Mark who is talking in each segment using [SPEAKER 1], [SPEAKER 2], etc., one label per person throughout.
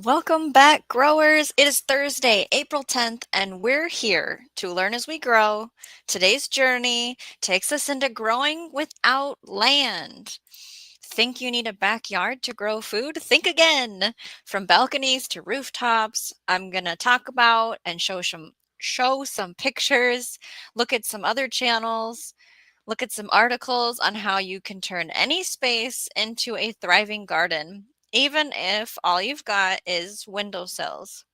[SPEAKER 1] Welcome back, growers. It is Thursday, April 10th, and we're here to learn as we grow. Today's journey takes us into growing without land. Think you need a backyard to grow food? Think again. From balconies to rooftops, I'm going to talk about and show some pictures, look at some other channels, look at some articles on how you can turn any space into a thriving garden, even if all you've got is windowsills.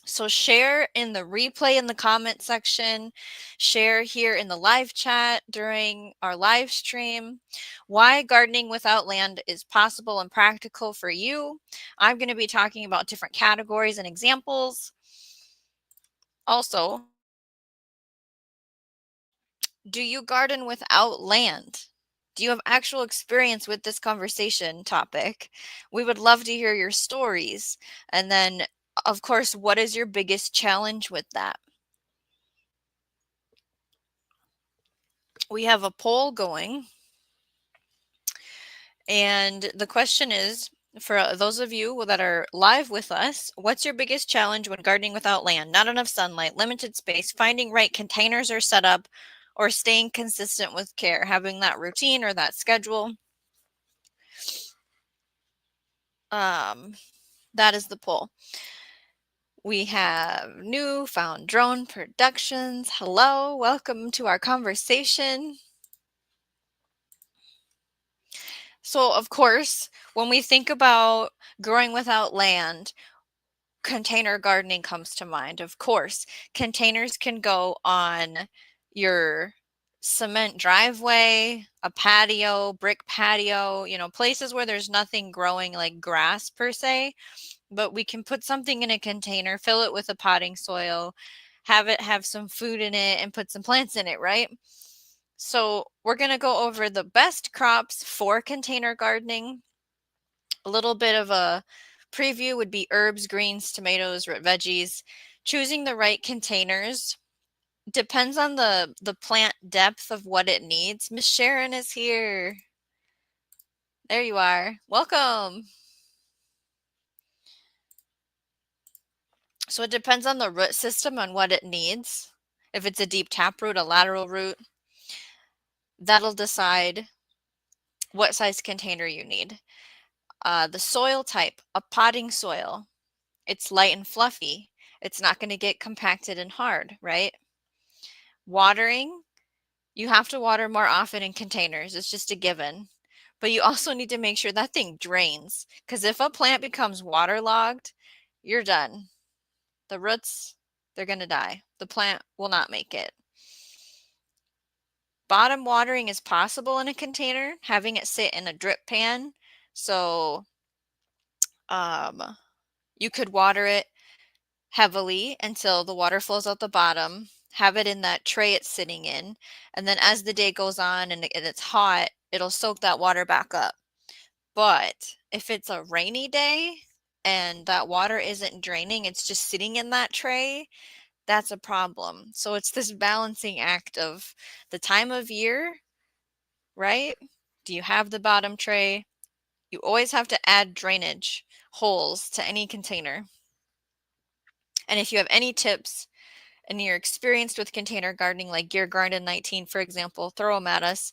[SPEAKER 1] So share in the replay in the comment section, share here in the live chat during our live stream why gardening without land is possible and practical for you. I'm going to be talking about different categories and examples. Also, do you garden without land? Do you have actual experience with this conversation topic? We would love to hear your stories. And then, of course, what is your biggest challenge with that? We have a poll going. And the question is, for those of you that are live with us, what's your biggest challenge when gardening without land? Not enough sunlight, limited space, finding right containers or setup, or staying consistent with care, having that routine or that schedule. That is the poll. We have Newfound Drone Productions. Hello, welcome to our conversation. So, of course, when we think about growing without land, container gardening comes to mind. Of course, containers can go on your cement driveway, a patio, brick patio, places where there's nothing growing like grass per se. But we can put something in a container, fill it with a potting soil, have it have some food in it, and put some plants in it, right? So we're going to go over the best crops for container gardening. A little bit of a preview would be herbs, greens, tomatoes, root veggies. Choosing the right containers depends on the plant depth of what it needs. Miss Sharon is here. There you are. Welcome. So it depends on the root system on what it needs. If it's a deep taproot, a lateral root, that'll decide what size container you need. The soil type, a potting soil. It's light and fluffy. It's not going to get compacted and hard, right? Watering, you have to water more often in containers. It's just a given. But you also need to make sure that thing drains, because if a plant becomes waterlogged, you're done. The roots, they're going to die. The plant will not make it. Bottom watering is possible in a container, having it sit in a drip pan. So you could water it heavily until the water flows out the bottom, have it in that tray it's sitting in, and then as the day goes on and it's hot, it'll soak that water back up. But if it's a rainy day and that water isn't draining, it's just sitting in that tray, that's a problem. So it's this balancing act of the time of year, right? Do you have the bottom tray? You always have to add drainage holes to any container. And if you have any tips and you're experienced with container gardening, like Gear Garden 19, for example, throw them at us.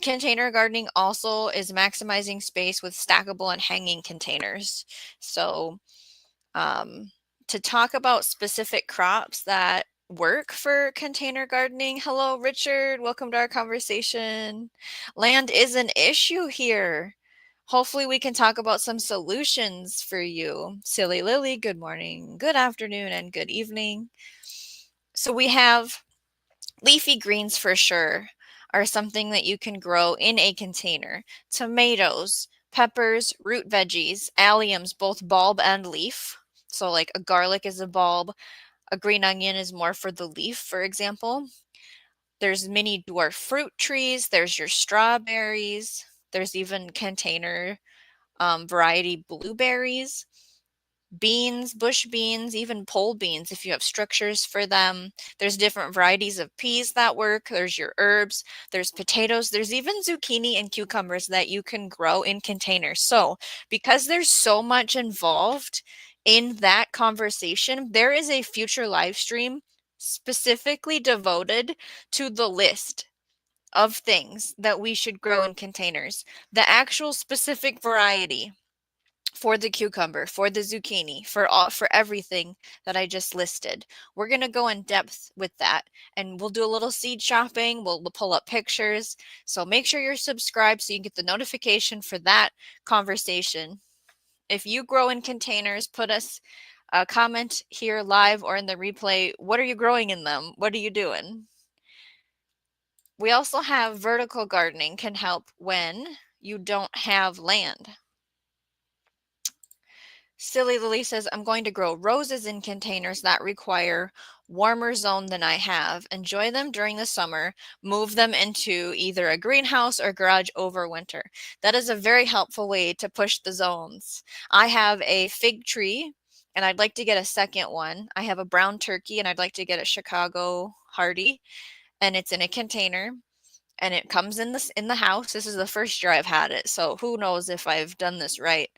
[SPEAKER 1] Container gardening also is maximizing space with stackable and hanging containers. So to talk about specific crops that work for container gardening. Hello, Richard. Welcome to our conversation. Land is an issue here. Hopefully we can talk about some solutions for you. Silly Lily, good morning, good afternoon, and good evening. So we have leafy greens for sure are something that you can grow in a container. Tomatoes, peppers, root veggies, alliums, both bulb and leaf. So like a garlic is a bulb, a green onion is more for the leaf, for example. There's mini dwarf fruit trees, there's your strawberries, there's even container variety blueberries. beans, bush beans, even pole beans if you have structures for them. There's different varieties of peas that work. There's your herbs, there's potatoes, there's even zucchini and cucumbers that you can grow in containers. So, because there's so much involved in that conversation, there is a future live stream specifically devoted to the list of things that we should grow in containers, the actual specific variety for the cucumber, for the zucchini, for everything that I just listed. We're going to go in depth with that, and we'll do a little seed shopping. We'll pull up pictures. So make sure you're subscribed so you get the notification for that conversation. If you grow in containers, put us a comment here live or in the replay. What are you growing in them? What are you doing? We also have vertical gardening can help when you don't have land. Silly Lily says, I'm going to grow roses in containers that require warmer zone than I have. Enjoy them during the summer. Move them into either a greenhouse or garage over winter. That is a very helpful way to push the zones. I have a fig tree and I'd like to get a second one. I have a brown turkey and I'd like to get a Chicago Hardy, and it's in a container. And it comes in the house. This is the first year I've had it, so who knows if I've done this right.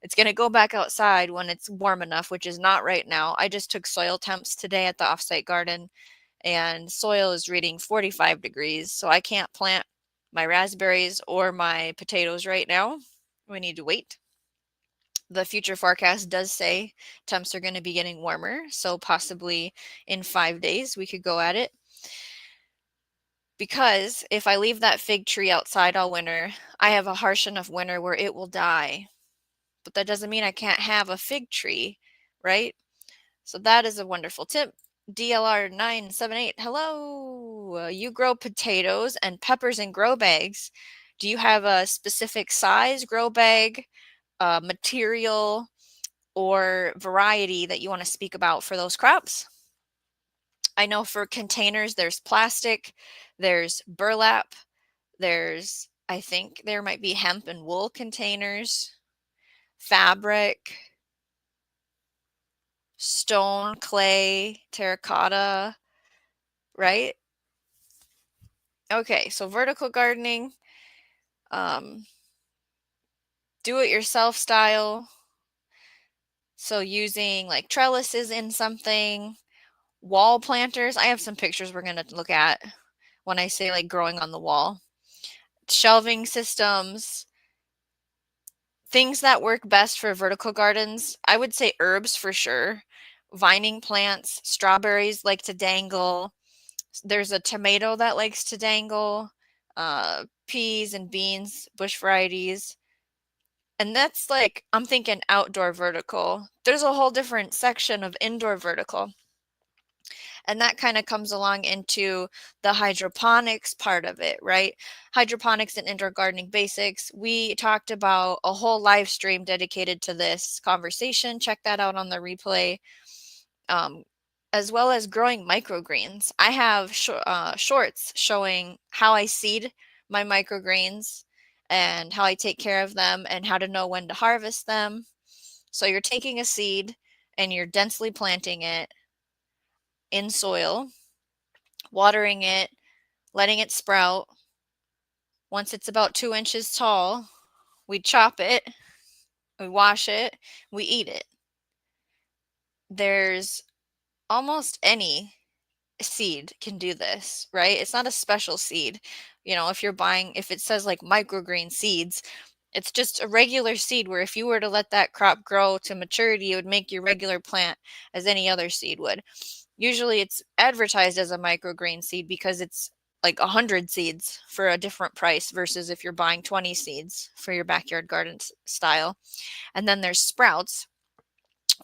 [SPEAKER 1] It's going to go back outside when it's warm enough, which is not right now. I just took soil temps today at the offsite garden, and soil is reading 45 degrees, so I can't plant my raspberries or my potatoes right now. We need to wait. The future forecast does say temps are going to be getting warmer, so possibly in 5 days we could go at it. Because if I leave that fig tree outside all winter, I have a harsh enough winter where it will die. But that doesn't mean I can't have a fig tree, right? So that is a wonderful tip. DLR978, hello. You grow potatoes and peppers in grow bags. Do you have a specific size grow bag, material, or variety that you want to speak about for those crops? I know for containers, there's plastic, there's burlap, I think there might be hemp and wool containers, fabric, stone, clay, terracotta, right? Okay, so vertical gardening, do-it-yourself style. So using like trellises in something, wall planters. I have some pictures we're going to look at when I say like growing on the wall. Shelving systems, things that work best for vertical gardens, I would say herbs for sure. Vining plants, strawberries like to dangle. There's a tomato that likes to dangle. Peas and beans, bush varieties. And that's like, I'm thinking outdoor vertical. There's a whole different section of indoor vertical. And that kind of comes along into the hydroponics part of it, right? Hydroponics and indoor gardening basics. We talked about a whole live stream dedicated to this conversation. Check that out on the replay. As well as growing microgreens. I have shorts showing how I seed my microgreens and how I take care of them and how to know when to harvest them. So you're taking a seed and you're densely planting it in soil, watering it, letting it sprout. Once it's about 2 inches tall, we chop it, we wash it, we eat it. There's almost any seed can do this, right? It's not a special seed. If you're buying, if it says like microgreen seeds, it's just a regular seed where if you were to let that crop grow to maturity, it would make your regular plant as any other seed would. Usually it's advertised as a microgreen seed because it's like 100 seeds for a different price versus if you're buying 20 seeds for your backyard garden style. And then there's sprouts,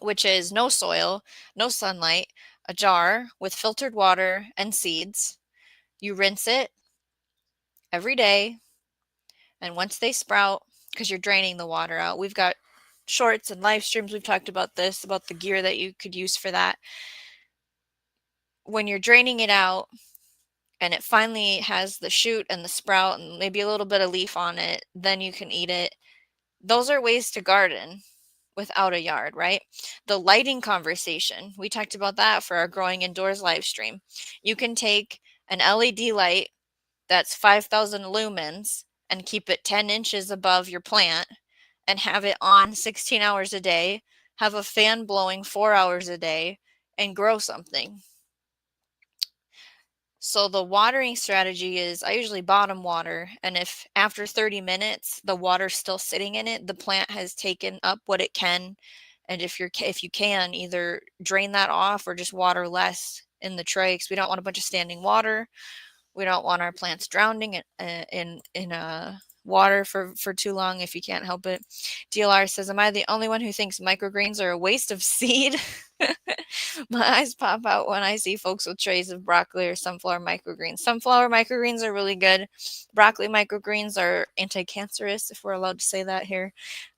[SPEAKER 1] which is no soil, no sunlight, a jar with filtered water and seeds. You rinse it every day. And once they sprout, because you're draining the water out, we've got shorts and live streams. We've talked about this, about the gear that you could use for that. When you're draining it out and it finally has the shoot and the sprout and maybe a little bit of leaf on it, then you can eat it. Those are ways to garden. without a yard, right? The lighting conversation, we talked about that for our Growing Indoors live stream. You can take an LED light that's 5,000 lumens and keep it 10 inches above your plant and have it on 16 hours a day, have a fan blowing 4 hours a day, and grow something. So the watering strategy is I usually bottom water, and if after 30 minutes the water's still sitting in it, the plant has taken up what it can. And if you can either drain that off or just water less in the tray, because we don't want a bunch of standing water. We don't want our plants drowning in water for too long if you can't help it. DLR says, "Am I the only one who thinks microgreens are a waste of seed?" My eyes pop out when I see folks with trays of broccoli or sunflower microgreens. Sunflower microgreens are really good. Broccoli microgreens are anti-cancerous, if we're allowed to say that here.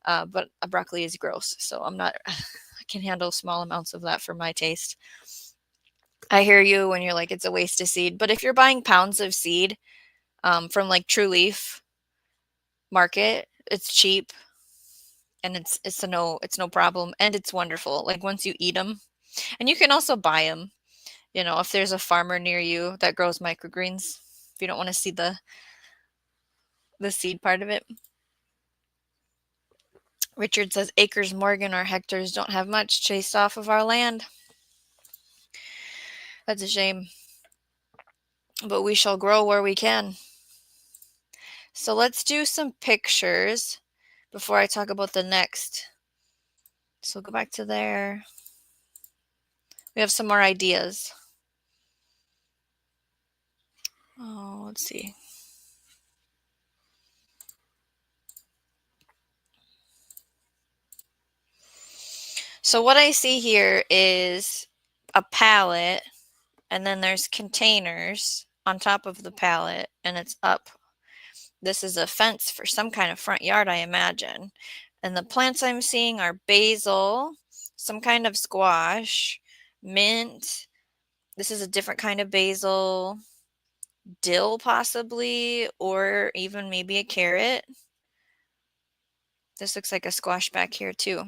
[SPEAKER 1] But broccoli is gross, so I'm not. I can handle small amounts of that for my taste. I hear you when you're like, it's a waste of seed. But if you're buying pounds of seed from like True Leaf Market, it's cheap and it's no problem and it's wonderful. Like once you eat them, and you can also buy them. You know, if there's a farmer near you that grows microgreens, if you don't want to see the seed part of it. Richard says acres, Morgan, or hectares don't have much chased off of our land. That's a shame. But we shall grow where we can. So let's do some pictures before I talk about the next. So go back to there. We have some more ideas. Oh, let's see. So what I see here is a pallet, and then there's containers on top of the pallet, and it's up. This is a fence for some kind of front yard, I imagine. And the plants I'm seeing are basil, some kind of squash, mint. This is a different kind of basil, dill possibly, or even maybe a carrot. This looks like a squash back here too.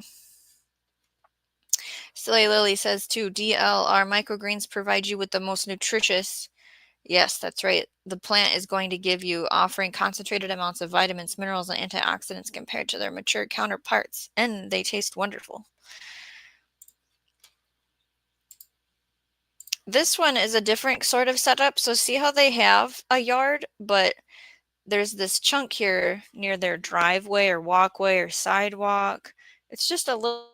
[SPEAKER 1] Silly Lily says too, DLR microgreens provide you with the most nutritious. Yes, that's right. The plant is going to give you offering concentrated amounts of vitamins, minerals, and antioxidants compared to their mature counterparts, and they taste wonderful. This one is a different sort of setup. So see how they have a yard, but there's this chunk here near their driveway or walkway or sidewalk. It's just a little,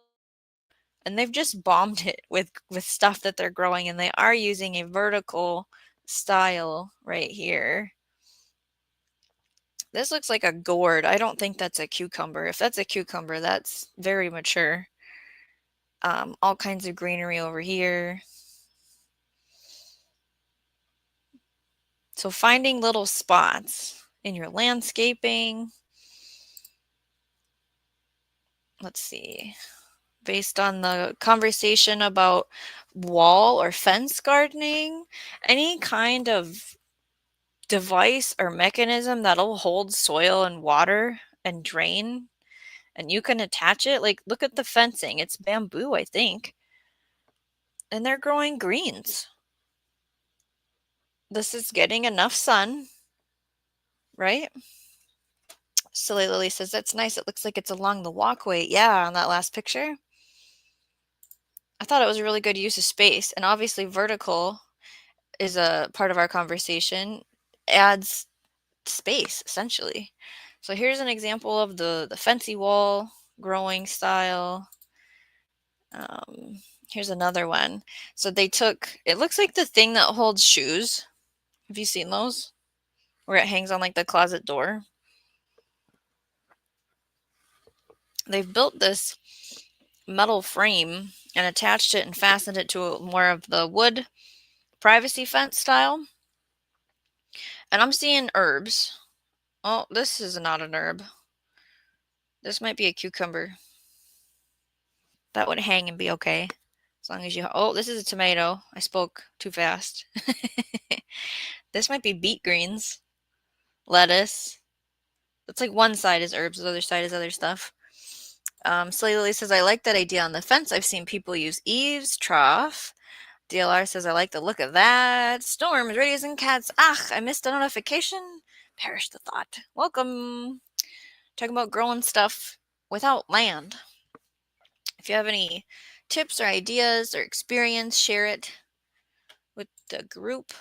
[SPEAKER 1] and they've just bombed it with stuff that they're growing, and they are using a vertical style right here. This looks like a gourd. I don't think that's a cucumber. If that's a cucumber, that's very mature. All kinds of greenery over here. So finding little spots in your landscaping. Let's see. Based on the conversation about wall or fence gardening, any kind of device or mechanism that'll hold soil and water and drain, and you can attach it. Like, look at the fencing. It's bamboo, I think. And they're growing greens. This is getting enough sun, right? Silly Lily says, that's nice. It looks like it's along the walkway. Yeah, on that last picture. I thought it was a really good use of space. And obviously vertical is a part of our conversation. Adds space, essentially. So here's an example of the fancy wall growing style. Here's another one. So they took, it looks like the thing that holds shoes. Have you seen those? Where it hangs on like the closet door. They've built this metal frame and attached it and fastened it to more of the wood privacy fence style. And I'm seeing herbs. Oh, this is not an herb. This might be a cucumber. That would hang and be okay. As long as you... Oh, this is a tomato. I spoke too fast. This might be beet greens. Lettuce. It's like one side is herbs, the other side is other stuff. Slay Lily says, I like that idea on the fence. I've seen people use eaves, trough. DLR says, I like the look of that. Storms, radios, and cats. Ah, I missed a notification. Perish the thought. Welcome. Talking about growing stuff without land. If you have any tips or ideas or experience, share it with the group.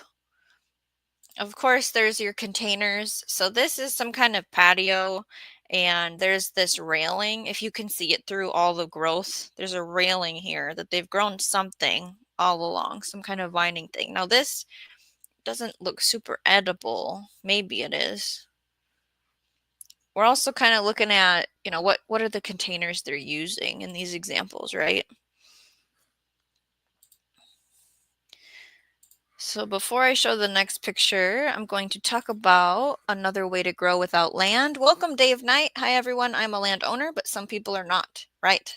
[SPEAKER 1] Of course, there's your containers. So this is some kind of patio, and there's this railing. If you can see it through all the growth, there's a railing here that they've grown something all along, some kind of vining thing. Now this doesn't look super edible. Maybe it is. We're also kind of looking at, what are the containers they're using in these examples, right? So before I show the next picture, I'm going to talk about another way to grow without land. Welcome, Dave Knight. Hi, everyone. I'm a landowner, but some people are not, right?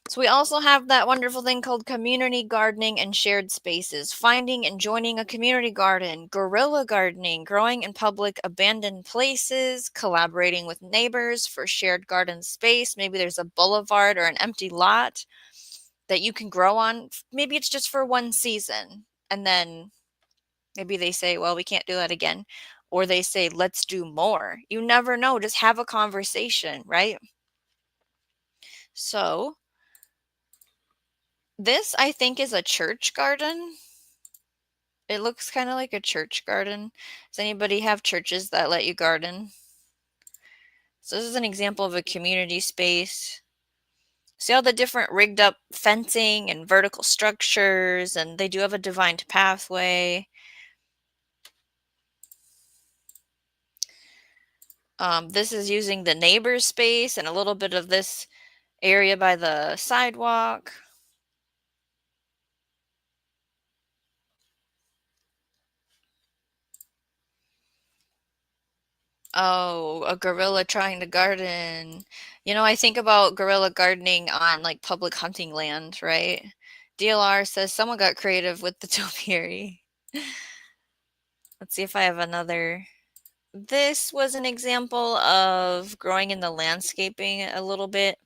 [SPEAKER 1] So we also have that wonderful thing called community gardening and shared spaces. Finding and joining a community garden, guerrilla gardening, growing in public abandoned places, collaborating with neighbors for shared garden space. Maybe there's a boulevard or an empty lot that you can grow on. Maybe it's just for one season, and then maybe they say, well, we can't do that again. Or they say, let's do more. You never know. Just have a conversation, right? So this, I think, is a church garden. It looks kind of like a church garden. Does anybody have churches that let you garden? So this is an example of a community space. See all the different rigged up fencing and vertical structures, and they do have a divined pathway. This is using the neighbor's space and a little bit of this area by the sidewalk. Oh, a gorilla trying to garden. I think about guerrilla gardening on like public hunting land, right? DLR says someone got creative with the topiary. Let's see if I have another. This was an example of growing in the landscaping a little bit.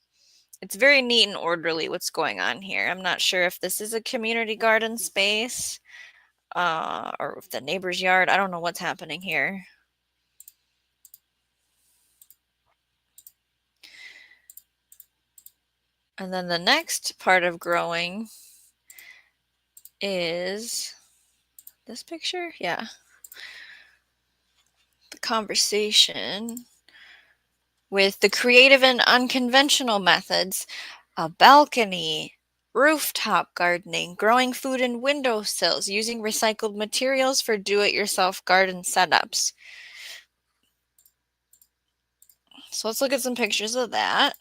[SPEAKER 1] It's very neat and orderly what's going on here. I'm not sure if this is a community garden space or if the neighbor's yard. I don't know what's happening here. And then the next part of growing is this picture. Yeah. The conversation with the creative and unconventional methods, a balcony, rooftop gardening, growing food in windowsills, using recycled materials for do-it-yourself garden setups. So let's look at some pictures of that.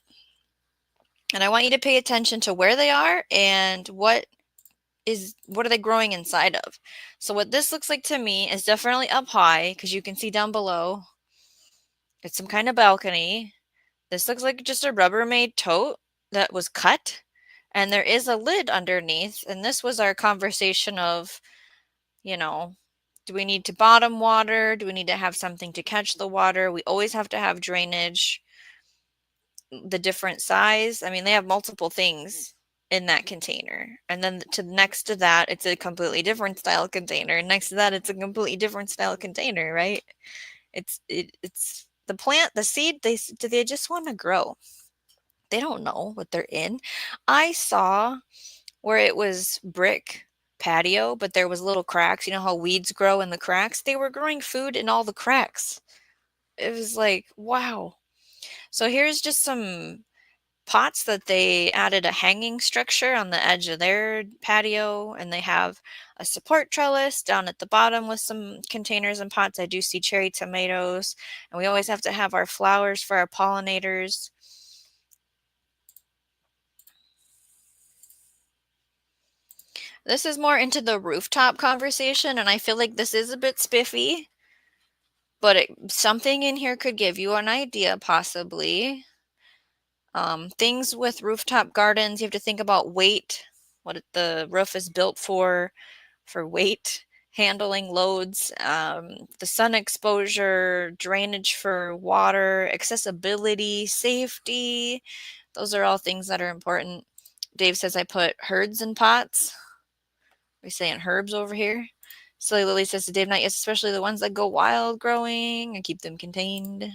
[SPEAKER 1] And I want you to pay attention to where they are and what are they growing inside of. So what this looks like to me is definitely up high, because you can see down below it's some kind of balcony. This looks like just a Rubbermaid tote that was cut, and there is a lid underneath. And this was our conversation of, do we need to bottom water? Do we need to have something to catch the water? We always have to have drainage. The different size. I mean, they have multiple things in that container. And then next to that, it's a completely different style container. And next to that, it's a completely different style container, right? It's the plant, the seed, they just want to grow. They don't know what they're in. I saw where it was brick patio, but there was little cracks. You know how weeds grow in the cracks? They were growing food in all the cracks. It was like, wow. So here's just some pots that they added a hanging structure on the edge of their patio, and they have a support trellis down at the bottom with some containers and pots. I do see cherry tomatoes, and we always have to have our flowers for our pollinators. This is more into the rooftop conversation, and I feel like this is a bit spiffy, but something in here could give you an idea possibly. Things with rooftop gardens, you have to think about weight, what the roof is built for weight. handling loads, the sun exposure, drainage for water, accessibility, safety. Those are all things that are important. Dave says I put herds in pots. We're saying herbs over here. Silly Lily says to Dave, not yes, especially the ones that go wild growing and keep them contained.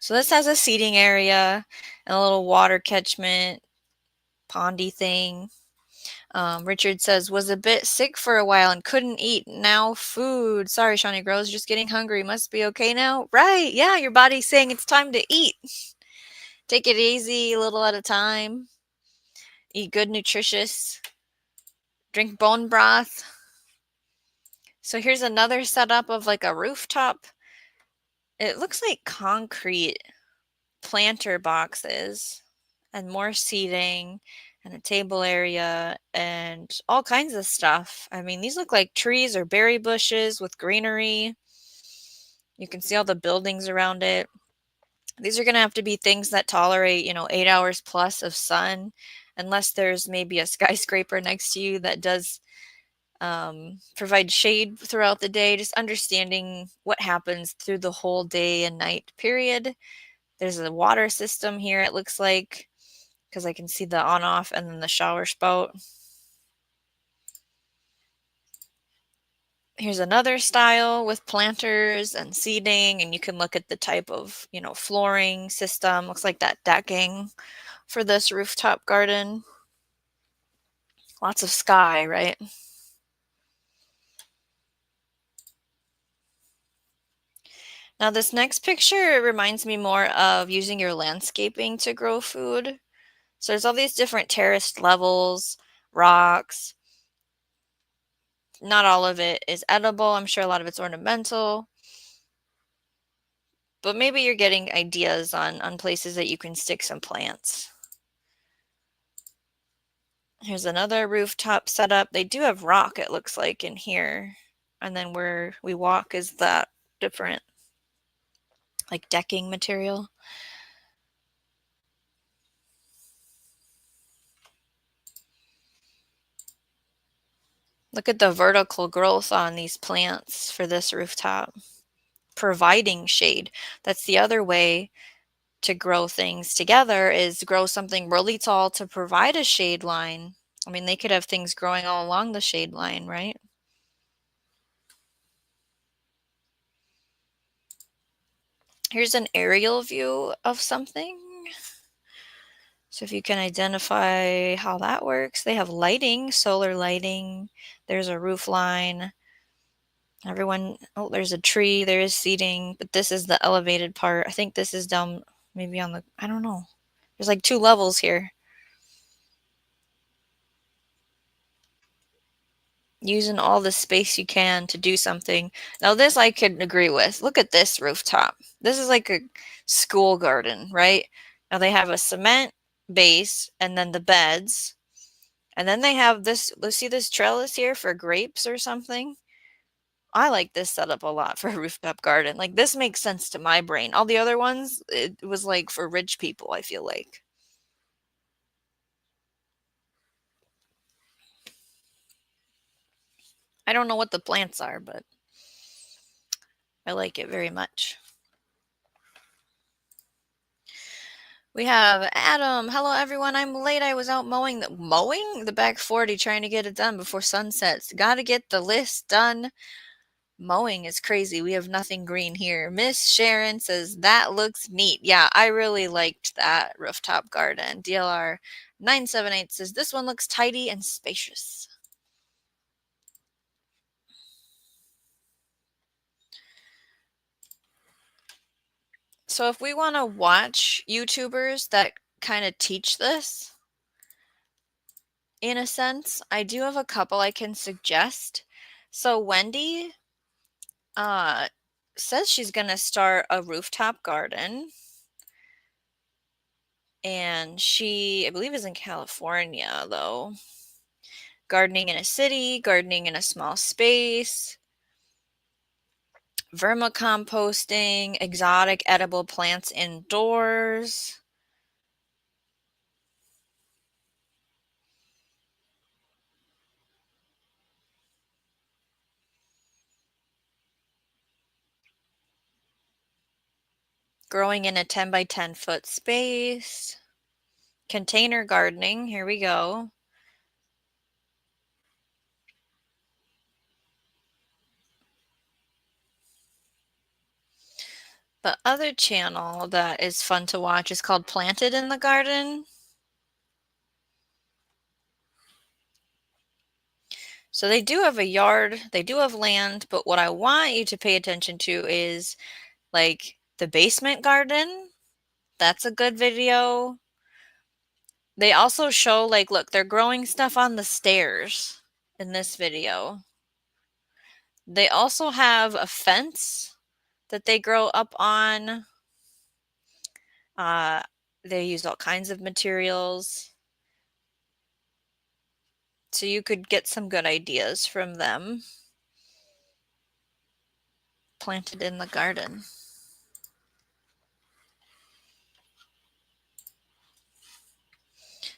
[SPEAKER 1] So this has a seating area and a little water catchment, pondy thing. Richard says, was a bit sick for a while and couldn't eat. Now food. Sorry, Shawnee Grows, just getting hungry. Must be okay now. Right, yeah, your body's saying it's time to eat. Take it easy, a little at a time. Eat good, nutritious. Drink bone broth. So here's another setup of like a rooftop. It looks like concrete planter boxes and more seating and a table area and all kinds of stuff. I mean, these look like trees or berry bushes with greenery. You can see all the buildings around it. These are going to have to be things that tolerate, 8 hours plus of sun, unless there's maybe a skyscraper next to you that does provide shade throughout the day. Just understanding what happens through the whole day and night period. There's a water system here, it looks like, because I can see the on-off and then the shower spout. Here's another style with planters and seating, and you can look at the type of, flooring system. Looks like that decking for this rooftop garden. Lots of sky, right? Now this next picture reminds me more of using your landscaping to grow food. So there's all these different terraced levels, rocks. Not all of it is edible. I'm sure a lot of it's ornamental. But maybe you're getting ideas on places that you can stick some plants. Here's another rooftop setup. They do have rock, it looks like, in here. And then where we walk is that different, like, decking material. Look at the vertical growth on these plants for this rooftop. Providing shade. That's the other way to grow things together, is grow something really tall to provide a shade line. I mean, they could have things growing all along the shade line, right? Here's an aerial view of something. So if you can identify how that works, they have lighting, solar lighting. There's a roof line. There's a tree, there is seating, but this is the elevated part. I think this is down maybe I don't know. There's like 2 levels here. Using all the space you can to do something. Now this I could agree with. Look at this rooftop. This is like a school garden, right? Now they have a cement base and then the beds. And then they have this, let's see this trellis here for grapes or something. I like this setup a lot for a rooftop garden. Like, this makes sense to my brain. All the other ones, it was like for rich people, I feel like. I don't know what the plants are, but I like it very much. We have Adam. Hello, everyone. I'm late. I was out mowing the back 40, trying to get it done before sunsets. Got to get the list done. Mowing is crazy. We have nothing green here. Miss Sharon says, that looks neat. Yeah, I really liked that rooftop garden. DLR 978 says, this one looks tidy and spacious. So if we want to watch YouTubers that kind of teach this, in a sense, I do have a couple I can suggest. So Wendi says she's going to start a rooftop garden. And she, I believe, is in California, though. Gardening in a city, gardening in a small space, vermicomposting, exotic edible plants indoors. Growing in a 10 by 10 foot space. Container gardening, here we go. The other channel that is fun to watch is called Planted in the Garden. So they do have a yard, they do have land, but what I want you to pay attention to is like the basement garden. That's a good video. They also show like, look, they're growing stuff on the stairs in this video. They also have a fence that they grow up on. Uh, they use all kinds of materials. So you could get some good ideas from them. Planted in the garden.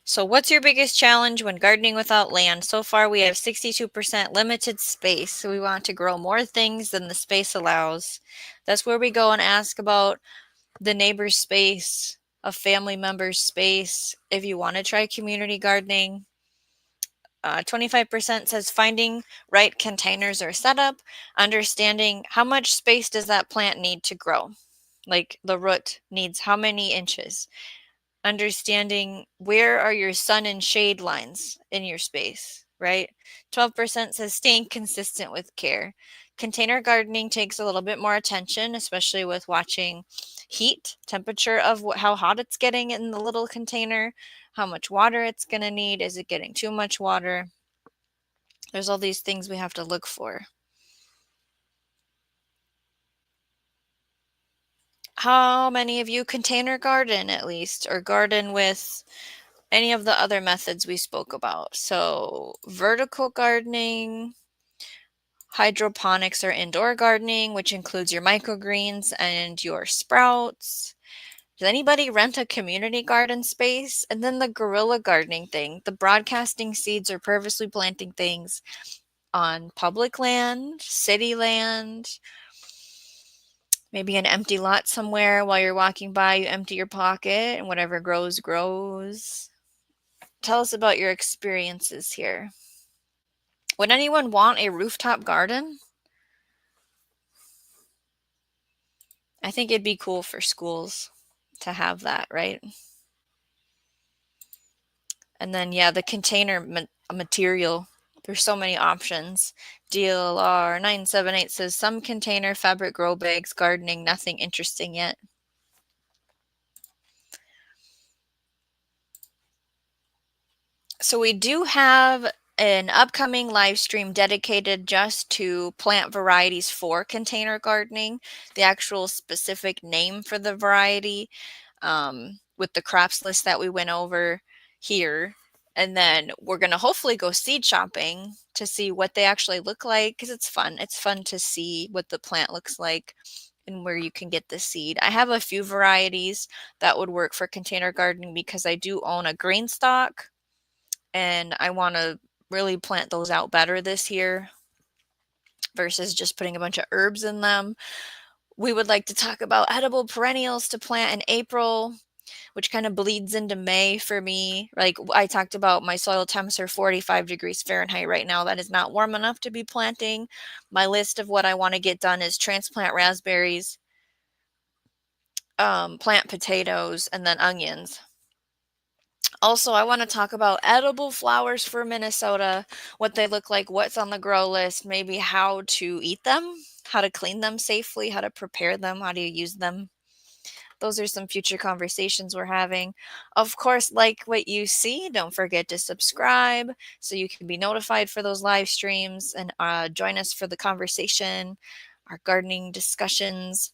[SPEAKER 1] So what's your biggest challenge when gardening without land? So far we have 62% limited space. So we want to grow more things than the space allows. That's where we go and ask about the neighbor's space, a family member's space. If you want to try community gardening, 25% says finding right containers or setup, understanding how much space does that plant need to grow. Like the root needs how many inches. Understanding where are your sun and shade lines in your space, right? 12% says staying consistent with care. Container gardening takes a little bit more attention, especially with watching heat, temperature of how hot it's getting in the little container, how much water it's going to need. Is it getting too much water? There's all these things we have to look for. How many of you container garden at least, or garden with any of the other methods we spoke about? So vertical gardening, hydroponics or indoor gardening, which includes your microgreens and your sprouts. Does anybody rent a community garden space? And then the guerrilla gardening thing, the broadcasting seeds or purposely planting things on public land, city land, maybe an empty lot somewhere. While you're walking by, you empty your pocket and whatever grows, grows. Tell us about your experiences here. Would anyone want a rooftop garden? I think it'd be cool for schools to have that, right? And then, yeah, the container material. There's so many options. DLR 978 says some container fabric grow bags, gardening, nothing interesting yet. So we do have an upcoming live stream dedicated just to plant varieties for container gardening, the actual specific name for the variety, with the crops list that we went over here. And then we're going to hopefully go seed shopping to see what they actually look like, because it's fun. It's fun to see what the plant looks like and where you can get the seed. I have a few varieties that would work for container gardening because I do own a green stock and I want to really plant those out better this year versus just putting a bunch of herbs in them. We would like to talk about edible perennials to plant in April, which kind of bleeds into May for me. Like I talked about, my soil temps are 45 degrees Fahrenheit right now. That is not warm enough to be planting. My list of what I want to get done is transplant raspberries, plant potatoes, and then onions. Also, I want to talk about edible flowers for Minnesota, what they look like, what's on the grow list, maybe how to eat them, how to clean them safely, how to prepare them, how do you use them. Those are some future conversations we're having. Of course, like what you see, don't forget to subscribe so you can be notified for those live streams and join us for the conversation, our gardening discussions.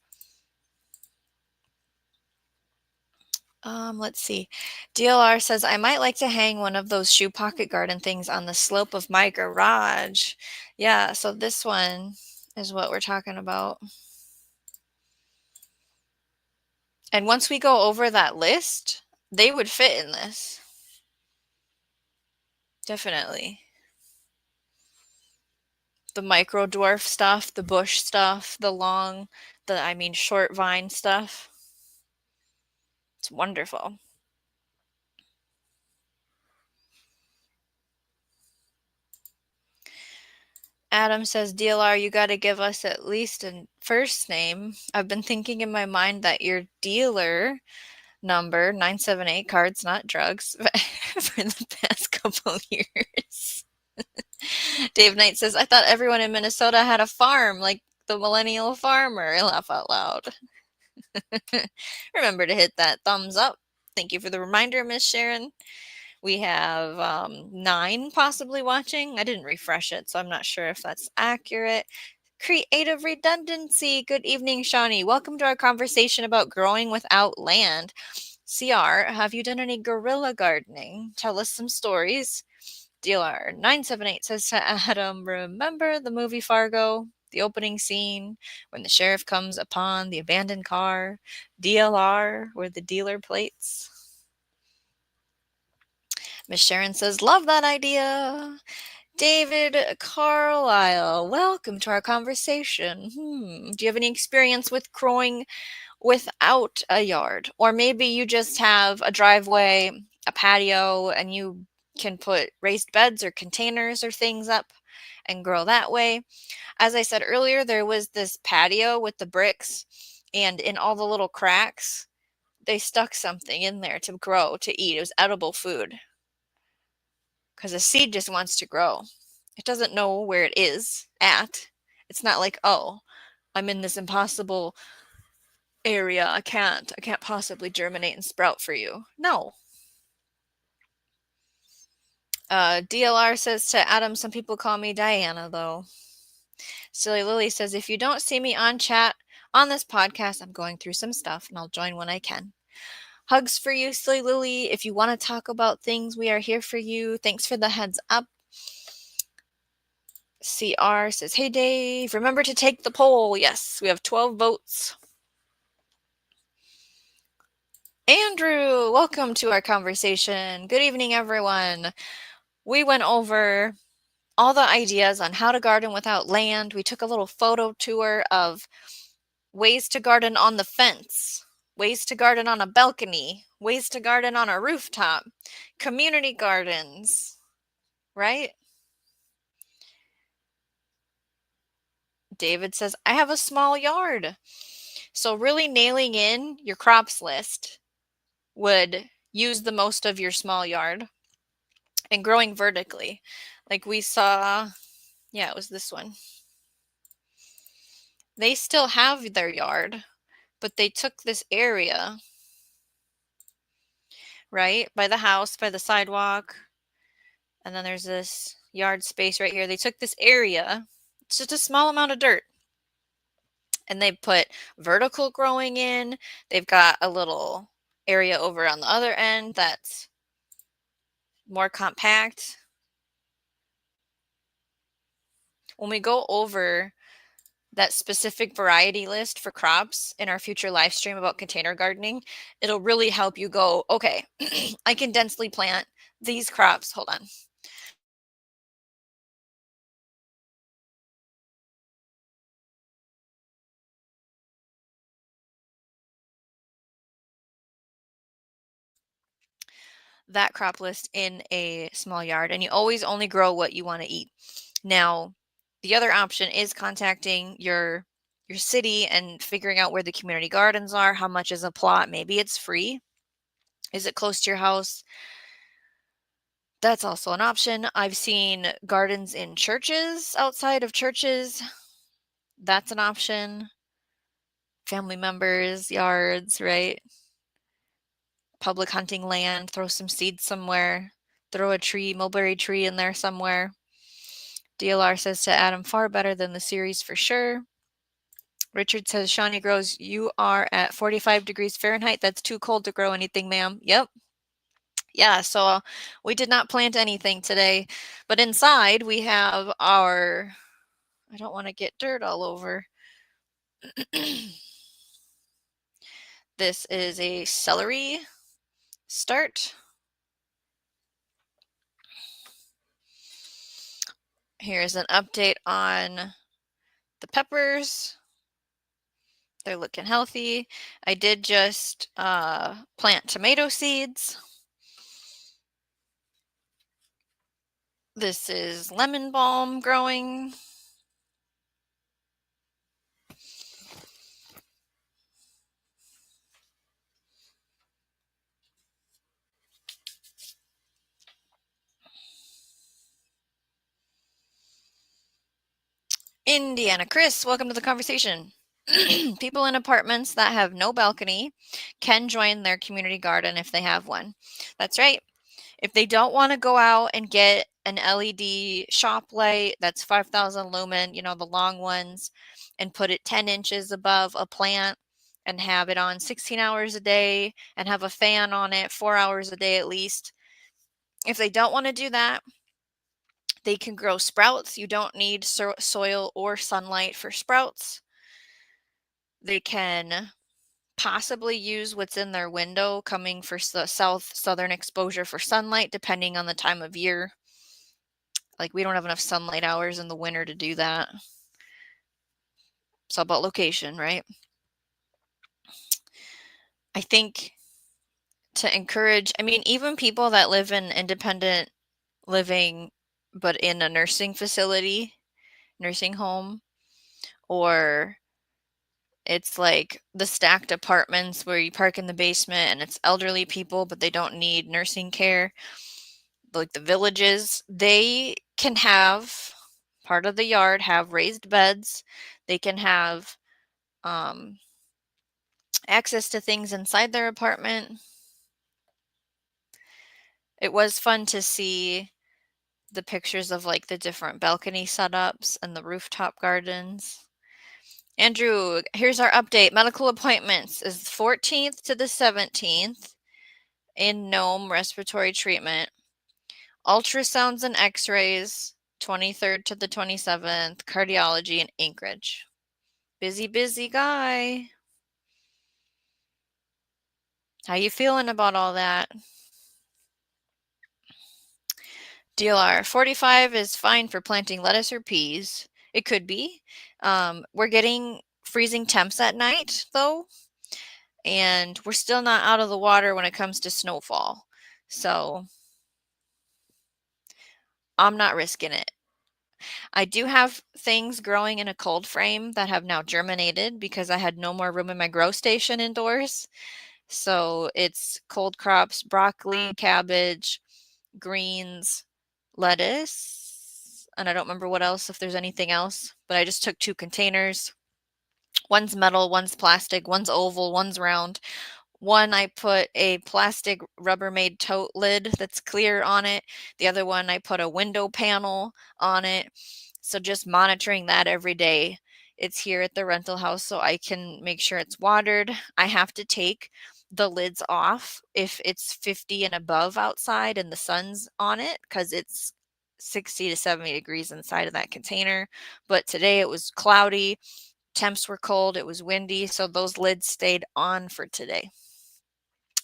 [SPEAKER 1] Let's see. DLR says, I might like to hang one of those shoe pocket garden things on the slope of my garage. Yeah, so this one is what we're talking about. And once we go over that list, they would fit in this. Definitely. The micro dwarf stuff, the bush stuff, the long, short vine stuff. It's wonderful. Adam says, DLR, you got to give us at least a first name. I've been thinking in my mind that your dealer number, 978, cards, not drugs, for the past couple years. Dave Knight says, I thought everyone in Minnesota had a farm, like the millennial farmer. I laugh out loud. Remember to hit that thumbs up. Thank you for the reminder, Miss Sharon. We have 9 possibly watching. I didn't refresh it, so I'm not sure if that's accurate. Creative redundancy. Good evening, Shawnee. Welcome to our conversation about growing without land. CR, have you done any guerrilla gardening? Tell us some stories. DLR 978 says to Adam, remember the movie Fargo? The opening scene when the sheriff comes upon the abandoned car. DLR were the dealer plates. Miss Sharon says, love that idea. David Carlisle, welcome to our conversation. Do you have any experience with growing without a yard? Or maybe you just have a driveway, a patio, and you can put raised beds or containers or things up and grow that way. As I said earlier, there was this patio with the bricks, and in all the little cracks, they stuck something in there to grow, to eat. It was edible food. Because a seed just wants to grow. It doesn't know where it is at. It's not like, oh, I'm in this impossible area. I can't possibly germinate and sprout for you. No. DLR says to Adam, some people call me Diana, though. Silly Lily says, if you don't see me on chat on this podcast, I'm going through some stuff, and I'll join when I can. Hugs for you, Silly Lily. If you want to talk about things, we are here for you. Thanks for the heads up. CR says, hey, Dave, remember to take the poll. Yes, we have 12 votes. Andrew, welcome to our conversation. Good evening, everyone. We went over all the ideas on how to garden without land. We took a little photo tour of ways to garden on the fence, ways to garden on a balcony, ways to garden on a rooftop, community gardens, right? David says, I have a small yard. So really nailing in your crops list would use the most of your small yard. And growing vertically, like we saw, yeah, it was this one. They still have their yard, but they took this area, right, by the house, by the sidewalk, and then there's this yard space right here. They took this area, it's just a small amount of dirt, and they put vertical growing in. They've got a little area over on the other end that's more compact. When we go over that specific variety list for crops in our future live stream about container gardening, it'll really help you go, okay, I can densely plant these crops. Hold on. That crop list in a small yard, and you always only grow what you want to eat. Now, the other option is contacting your city and figuring out where the community gardens are, how much is a plot, maybe it's free. Is it close to your house? That's also an option. I've seen gardens in churches, outside of churches. That's an option. Family members, yards, right? Public hunting land, throw some seeds somewhere, throw a tree, mulberry tree in there somewhere. DLR says to Adam, far better than the series for sure. Richard says, Shawnee grows, you are at 45 degrees Fahrenheit. That's too cold to grow anything, ma'am. Yep. Yeah, so we did not plant anything today. But inside we have our, I don't want to get dirt all over. This is a celery start. Here's an update on the peppers. They're looking healthy. I did just plant tomato seeds. This is lemon balm growing. Indiana Chris, welcome to the conversation. People in apartments that have no balcony can join their community garden if they have one. That's right. If they don't want to go out and get an LED shop light that's 5,000 lumen, you know, the long ones, and put it 10 inches above a plant and have it on 16 hours a day and have a fan on it 4 hours a day at least. If they don't want to do that, they can grow sprouts. You don't need soil or sunlight for sprouts. They can possibly use what's in their window coming for southern exposure for sunlight, depending on the time of year. Like, we don't have enough sunlight hours in the winter to do that. It's all about location, right? I think to encourage, I mean, even people that live in independent living, but in a nursing facility, nursing home, or it's like the stacked apartments where you park in the basement and it's elderly people, but they don't need nursing care. Like the villages, they can have part of the yard have raised beds. They can have access to things inside their apartment. It was fun to see the pictures of like the different balcony setups and the rooftop gardens. Andrew, here's our update. Medical appointments is 14th to the 17th in Nome respiratory treatment. Ultrasounds and x-rays 23rd to the 27th. Cardiology in Anchorage. Busy guy. How you feeling about all that? DLR 45 is fine for planting lettuce or peas. It could be. We're getting freezing temps at night, though, and we're still not out of the water when it comes to snowfall. So I'm not risking it. I do have things growing in a cold frame that have now germinated because I had no more room in my grow station indoors. So it's cold crops, broccoli, cabbage, greens, lettuce, and I don't remember what else, if there's anything else, but I just took 2 containers. One's metal, one's plastic, one's oval, one's round. One, I put a plastic Rubbermaid tote lid that's clear on it. The other one, I put a window panel on it. So just monitoring that every day. It's here at the rental house, so I can make sure it's watered. I have to take the lids off if it's 50 and above outside and the sun's on it, because it's 60 to 70 degrees inside of that container. But today it was cloudy, temps were cold, it was windy, so those lids stayed on for today.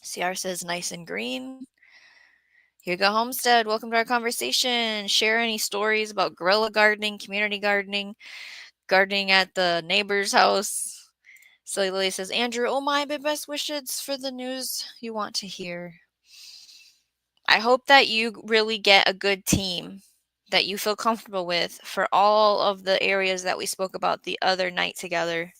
[SPEAKER 1] CR says nice and green. Hugo Homestead, welcome to our conversation. Share any stories about guerrilla gardening, community gardening, gardening at the neighbor's house. Silly Lily says, Andrew, oh my best wishes for the news you want to hear. I hope that you really get a good team that you feel comfortable with for all of the areas that we spoke about the other night together.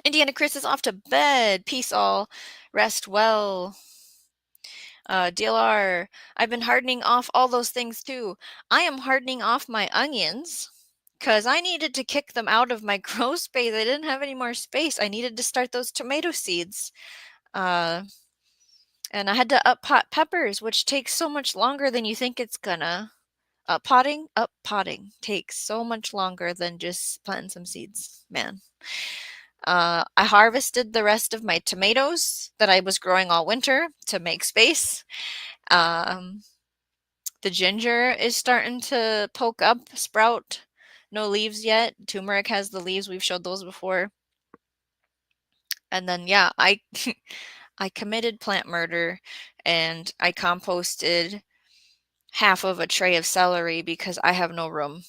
[SPEAKER 1] Indiana Chris is off to bed. Peace all. Rest well. DLR, I've been hardening off all those things too. I am hardening off my onions because I needed to kick them out of my grow space. I didn't have any more space. I needed to start those tomato seeds. And I had to up pot peppers, which takes so much longer than you think it's gonna. Potting takes so much longer than just planting some seeds, man. I harvested the rest of my tomatoes that I was growing all winter to make space. The ginger is starting to poke up, sprout. No leaves yet. Turmeric has the leaves. We've showed those before. And then, yeah, I committed plant murder and I composted half of a tray of celery because I have no room.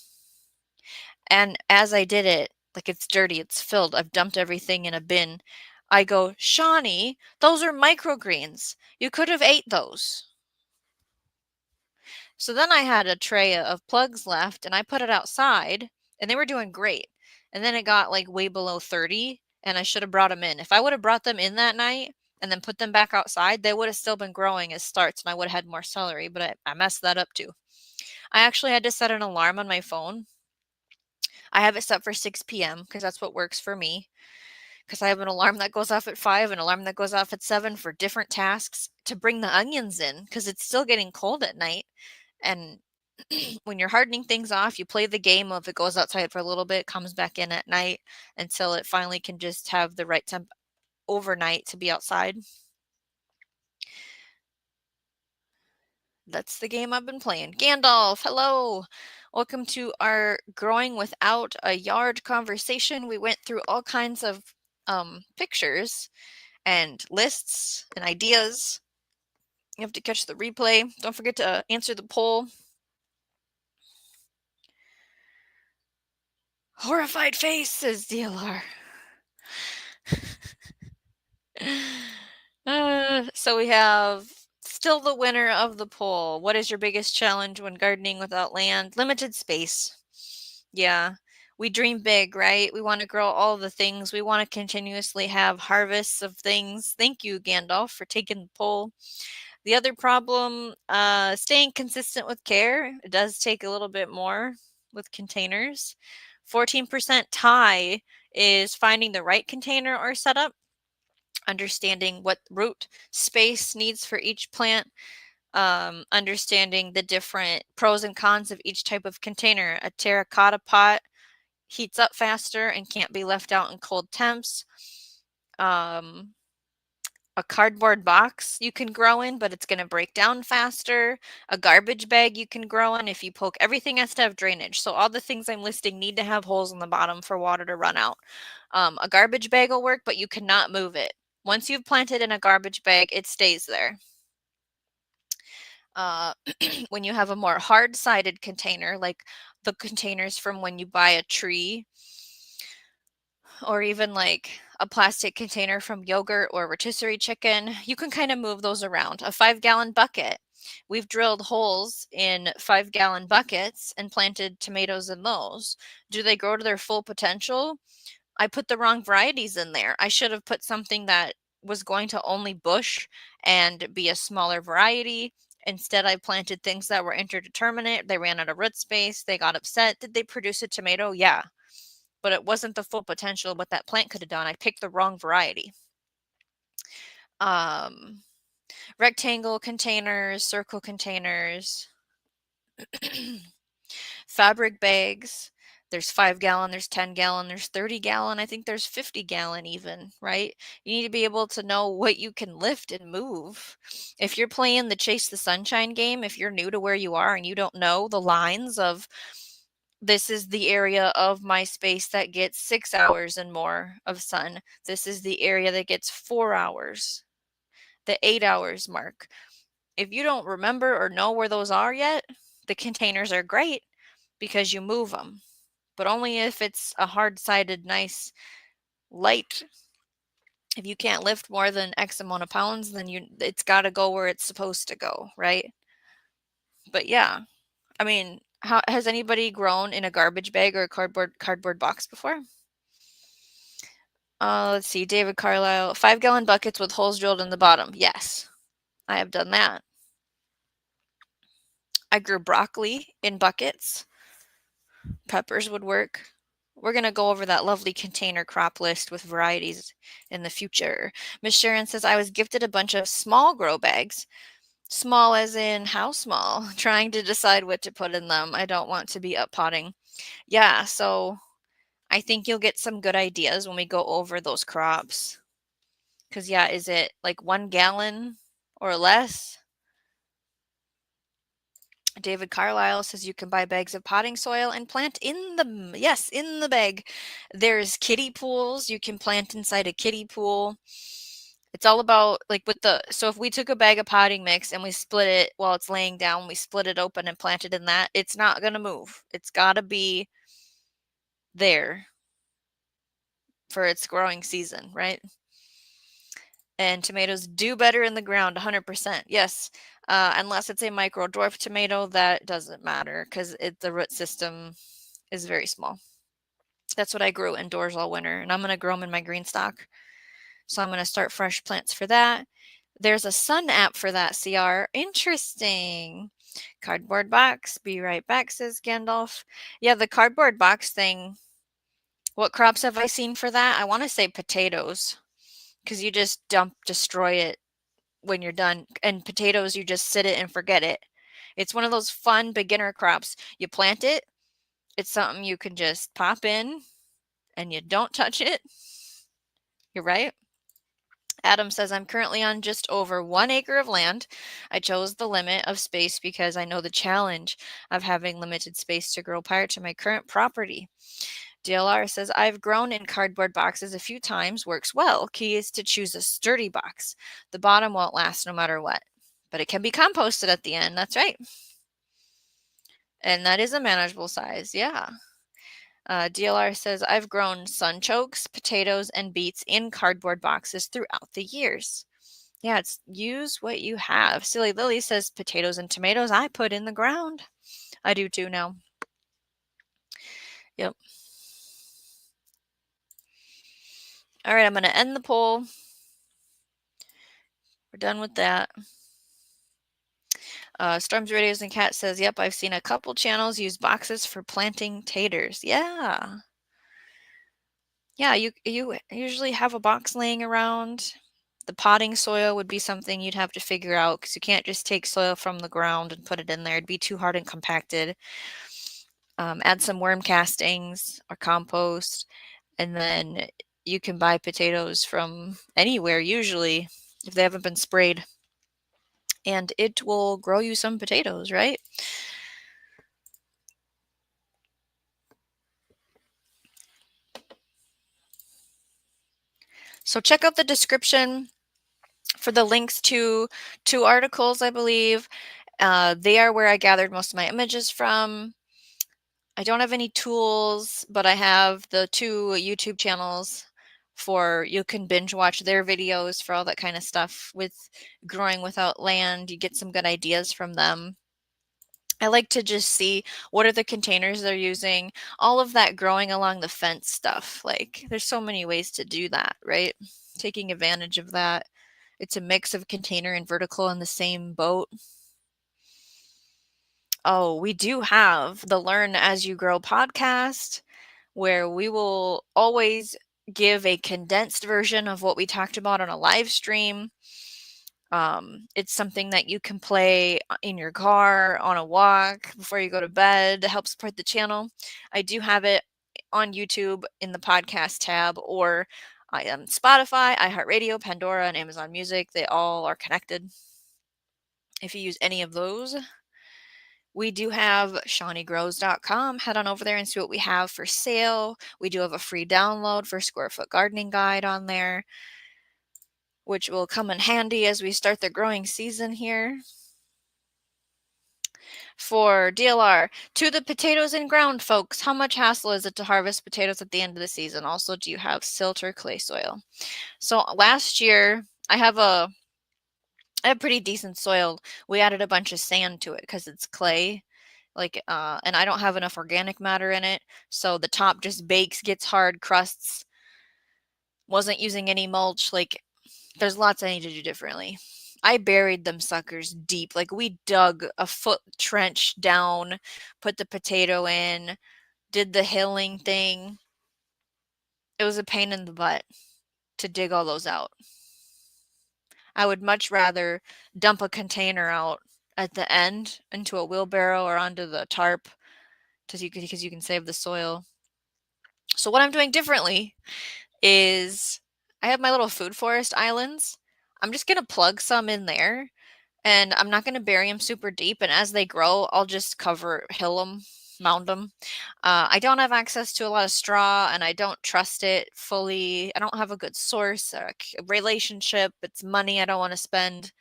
[SPEAKER 1] And as I did it, Like, it's dirty, it's filled, I've dumped everything in a bin. I go, "Shawnee, those are microgreens. You could have ate those." So then I had a tray of plugs left and I put it outside and they were doing great. And then it got like way below 30 and I should have brought them in. If I would have brought them in that night and then put them back outside, they would have still been growing as starts and I would have had more celery, but I messed that up too. I actually had to set an alarm on my phone. I have it set for 6 p.m. because that's what works for me. Because I have an alarm that goes off at 5, an alarm that goes off at 7 for different tasks to bring the onions in because it's still getting cold at night. And when you're hardening things off, you play the game of it goes outside for a little bit, comes back in at night until it finally can just have the right temp overnight to be outside. That's the game I've been playing. Gandalf, hello. Welcome to our growing without a yard conversation. We went through all kinds of pictures and lists and ideas. You have to catch the replay. Don't forget to answer the poll. Horrified face, says DLR. So we have still the winner of the poll. What is your biggest challenge when gardening without land? Limited space. Yeah. We dream big, right? We want to grow all the things. We want to continuously have harvests of things. Thank you, Gandalf, for taking the poll. The other problem, staying consistent with care. It does take a little bit more with containers. 14% tie is finding the right container or setup, understanding what root space needs for each plant, understanding the different pros and cons of each type of container. A terracotta pot heats up faster and can't be left out in cold temps. A cardboard box you can grow in, but it's going to break down faster. A garbage bag you can grow in if you poke. Everything has to have drainage. So all the things I'm listing need to have holes in the bottom for water to run out. A garbage bag will work, but you cannot move it. Once you've planted in a garbage bag, it stays there. When you have a more hard-sided container, like the containers from when you buy a tree, or even like a plastic container from yogurt or rotisserie chicken, you can kind of move those around. A 5-gallon bucket. We've drilled holes in 5-gallon buckets and planted tomatoes in those. Do they grow to their full potential? I put the wrong varieties in there. I should have put something that was going to only bush and be a smaller variety. Instead, I planted things that were interdeterminate. They ran out of root space. They got upset. Did they produce a tomato? Yeah, but it wasn't the full potential of what that plant could have done. I picked the wrong variety. Rectangle containers, circle containers, fabric bags. There's 5-gallon, there's 10-gallon, there's 30-gallon. I think there's 50-gallon even, right? You need to be able to know what you can lift and move. If you're playing the Chase the Sunshine game, if you're new to where you are and you don't know the lines of this is the area of my space that gets 6 hours and more of sun. This is the area that gets 4 hours, the 8 hours mark. If you don't remember or know where those are yet, the containers are great because you move them, but only if it's a hard-sided, nice, light. If you can't lift more than X amount of pounds, then it's got to go where it's supposed to go, right? But yeah, I mean, has anybody grown in a garbage bag or a cardboard box before? Let's see, David Carlisle, 5-gallon buckets with holes drilled in the bottom. Yes, I have done that. I grew broccoli in buckets. Peppers would work. We're going to go over that lovely container crop list with varieties in the future. Miss Sharon says, I was gifted a bunch of small grow bags. Small as in how small? Trying to decide what to put in them. I don't want to be up potting. Yeah, so I think you'll get some good ideas when we go over those crops. Because, yeah, is it like 1 gallon or less? David Carlisle says you can buy bags of potting soil and plant in them. Yes, in the bag. There's kiddie pools. You can plant inside a kiddie pool. It's all about like so if we took a bag of potting mix and we split it while it's laying down, we split it open and planted in that, it's not going to move. It's got to be there. for its growing season, right? And tomatoes do better in the ground, 100%. Yes, unless it's a micro dwarf tomato, that doesn't matter because the root system is very small. That's what I grew indoors all winter, and I'm going to grow them in my green stock. So I'm going to start fresh plants for that. There's a sun app for that, CR. Interesting. Cardboard box. Be right back, says Gandalf. Yeah, the cardboard box thing. What crops have I seen for that? I want to say potatoes, because you just destroy it when you're done. And potatoes, you just sit it and forget it. It's one of those fun beginner crops. You plant it. It's something you can just pop in and you don't touch it. You're right. Adam says, I'm currently on just over 1 acre of land. I chose the limit of space because I know the challenge of having limited space to grow prior to my current property. DLR says, I've grown in cardboard boxes a few times, works well. Key is to choose a sturdy box. The bottom won't last no matter what, but it can be composted at the end. That's right. And that is a manageable size. Yeah. DLR says, I've grown sunchokes, potatoes, and beets in cardboard boxes throughout the years. Yeah, it's use what you have. Silly Lily says, potatoes and tomatoes I put in the ground. I do too now. Yep. All right, I'm going to end the poll. We're done with that. Storms, Radios, and Cat says, yep, I've seen a couple channels use boxes for planting taters. Yeah. Yeah, you usually have a box laying around. The potting soil would be something you'd have to figure out because you can't just take soil from the ground and put it in there. It'd be too hard and compacted. Add some worm castings or compost, and then you can buy potatoes from anywhere usually if they haven't been sprayed. And it will grow you some potatoes, right? So check out the description for the links to 2 articles, I believe. They are where I gathered most of my images from. I don't have any tools, but I have the 2 YouTube channels for you can binge watch their videos for all that kind of stuff with growing without land. You get some good ideas from them. I like to just see what are the containers they're using, all of that growing along the fence stuff. Like there's so many ways to do that, right? Taking advantage of that. It's a mix of container and vertical in the same boat. Oh, we do have the Learn As You Grow podcast, where we will always give a condensed version of what we talked about on a live stream. It's something that you can play in your car, on a walk, before you go to bed to help support the channel. I do have it on YouTube in the podcast tab, or Spotify, iHeartRadio, Pandora, and Amazon Music. They all are connected. If you use any of those, we do have shawneegrows.com. Head on over there and see what we have for sale. We do have a free download for Square Foot Gardening Guide on there, which will come in handy as we start the growing season here. For DLR, to the potatoes in ground, folks, how much hassle is it to harvest potatoes at the end of the season? Also, do you have silt or clay soil? So last year, I have pretty decent soil. We added a bunch of sand to it because it's clay. And I don't have enough organic matter in it, so the top just bakes, gets hard, crusts. Wasn't using any mulch. Like, there's lots I need to do differently. I buried them suckers deep. Like, we dug a foot trench down, put the potato in, did the hilling thing. It was a pain in the butt to dig all those out. I would much rather dump a container out at the end into a wheelbarrow or onto the tarp because you can save the soil. So what I'm doing differently is I have my little food forest islands. I'm just going to plug some in there, and I'm not going to bury them super deep. And as they grow, I'll just hill them, mound them. I don't have access to a lot of straw, and I don't trust it fully. I don't have a good source, relationship. It's money I don't want to spend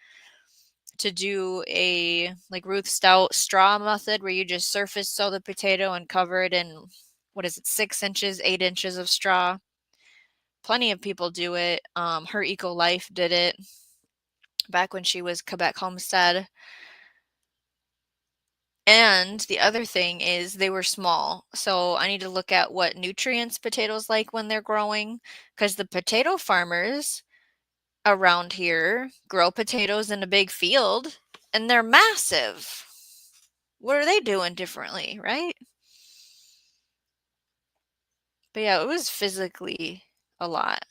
[SPEAKER 1] to do a Ruth Stout straw method where you just surface sow the potato and cover it in, 6 inches, 8 inches of straw. Plenty of people do it. Her Eco Life did it back when she was Quebec Homestead. And the other thing is they were small. So I need to look at what nutrients potatoes like when they're growing, because the potato farmers around here grow potatoes in a big field and they're massive. What are they doing differently, right? But yeah, it was physically a lot.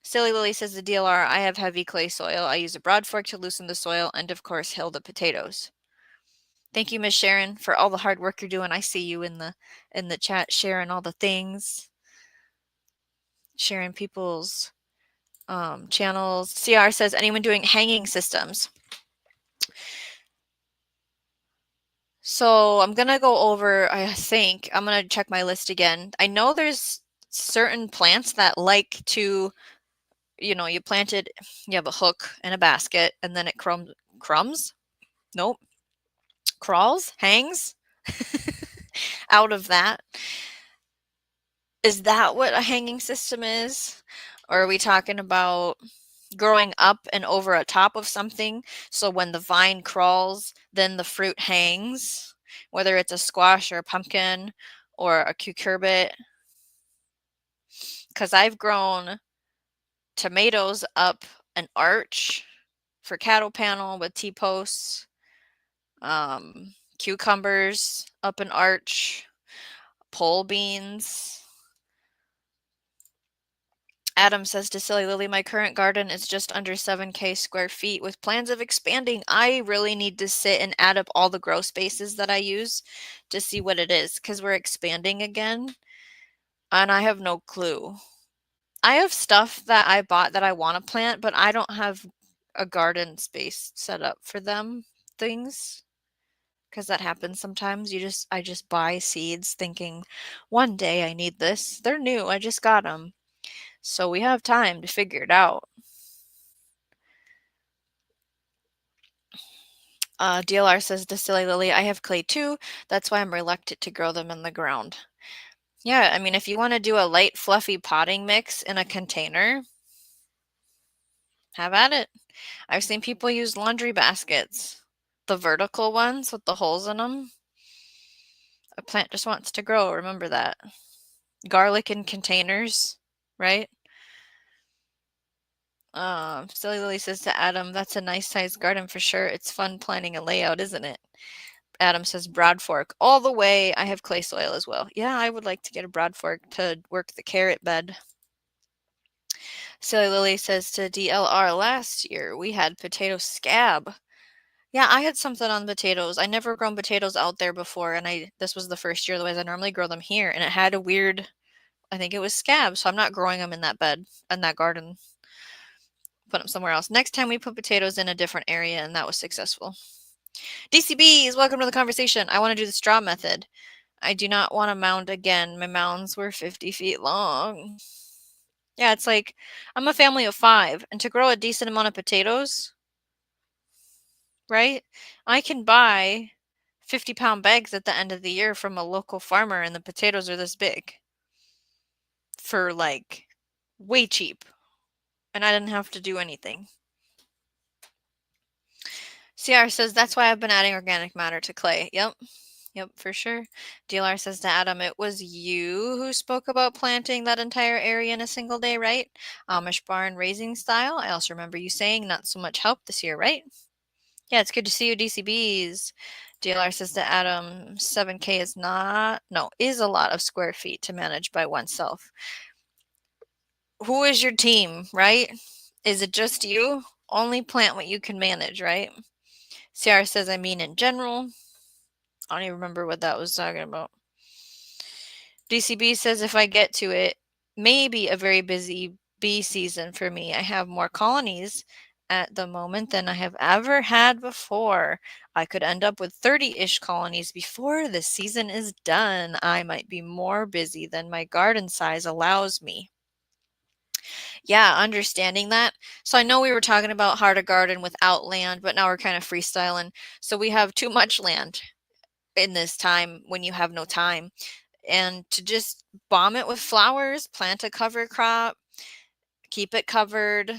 [SPEAKER 1] Silly Lily says the DLR, I have heavy clay soil. I use a broad fork to loosen the soil and of course hill the potatoes. Thank you, Miss Sharon, for all the hard work you're doing. I see you in the chat sharing all the things, sharing people's channels. CR says, anyone doing hanging systems? So I'm gonna go over, I think, I'm gonna check my list again. I know there's certain plants that like to, you plant it, you have a hook and a basket, and then it crumbs? Nope. Crawls? Hangs? Out of that. Is that what a hanging system is? Or are we talking about growing up and over a top of something, so when the vine crawls, then the fruit hangs, whether it's a squash or a pumpkin or a cucurbit? Because I've grown tomatoes up an arch for cattle panel with T-posts, cucumbers up an arch, pole beans. Adam says to Silly Lily, my current garden is just under 7K square feet with plans of expanding. I really need to sit and add up all the grow spaces that I use to see what it is, because we're expanding again and I have no clue. I have stuff that I bought that I want to plant, but I don't have a garden space set up for them things, because that happens sometimes. I just buy seeds thinking one day I need this. They're new. I just got them. So we have time to figure it out. DLR says to Silly Lily, I have clay too. That's why I'm reluctant to grow them in the ground. Yeah, I mean, if you want to do a light, fluffy potting mix in a container, have at it. I've seen people use laundry baskets, the vertical ones with the holes in them. A plant just wants to grow, remember that. Garlic in containers, right? Silly Lily says to Adam, that's a nice sized garden for sure. It's fun planning a layout, isn't it? Adam says broad fork all the way. I have clay soil as well. Yeah, I would like to get a broad fork to work the carrot bed. Silly Lily says to DLR, last year we had potato scab. Yeah, I had something on potatoes. I never grown potatoes out there before, and this was the first year, otherwise I normally grow them here, and it had a weird, I think it was scab, so I'm not growing them in that bed, in that garden. Put them somewhere else. Next time we put potatoes in a different area, and that was successful. DCBs, welcome to the conversation. I want to do the straw method. I do not want to mound again. My mounds were 50 feet long. Yeah, it's like, I'm a family of 5, and to grow a decent amount of potatoes, right? I can buy 50-pound bags at the end of the year from a local farmer, and the potatoes are this big for like way cheap, and I didn't have to do anything. CR says, that's why I've been adding organic matter to clay. Yep, for sure. DLR says to Adam, it was you who spoke about planting that entire area in a single day, right? Amish barn raising style. I also remember you saying not so much help this year, right? Yeah, it's good to see you, DCBs. DLR says to Adam, 7K is a lot of square feet to manage by oneself. Who is your team, right? Is it just you? Only plant what you can manage, right? CR says, I mean in general. I don't even remember what that was talking about. DCB says, if I get to it, maybe a very busy bee season for me. I have more colonies at the moment than I have ever had before. I could end up with 30-ish colonies before the season is done. I might be more busy than my garden size allows me. Yeah, understanding that. So I know we were talking about how to garden without land, but now we're kind of freestyling. So we have too much land in this time when you have no time. and to just bomb it with flowers, plant a cover crop, keep it covered.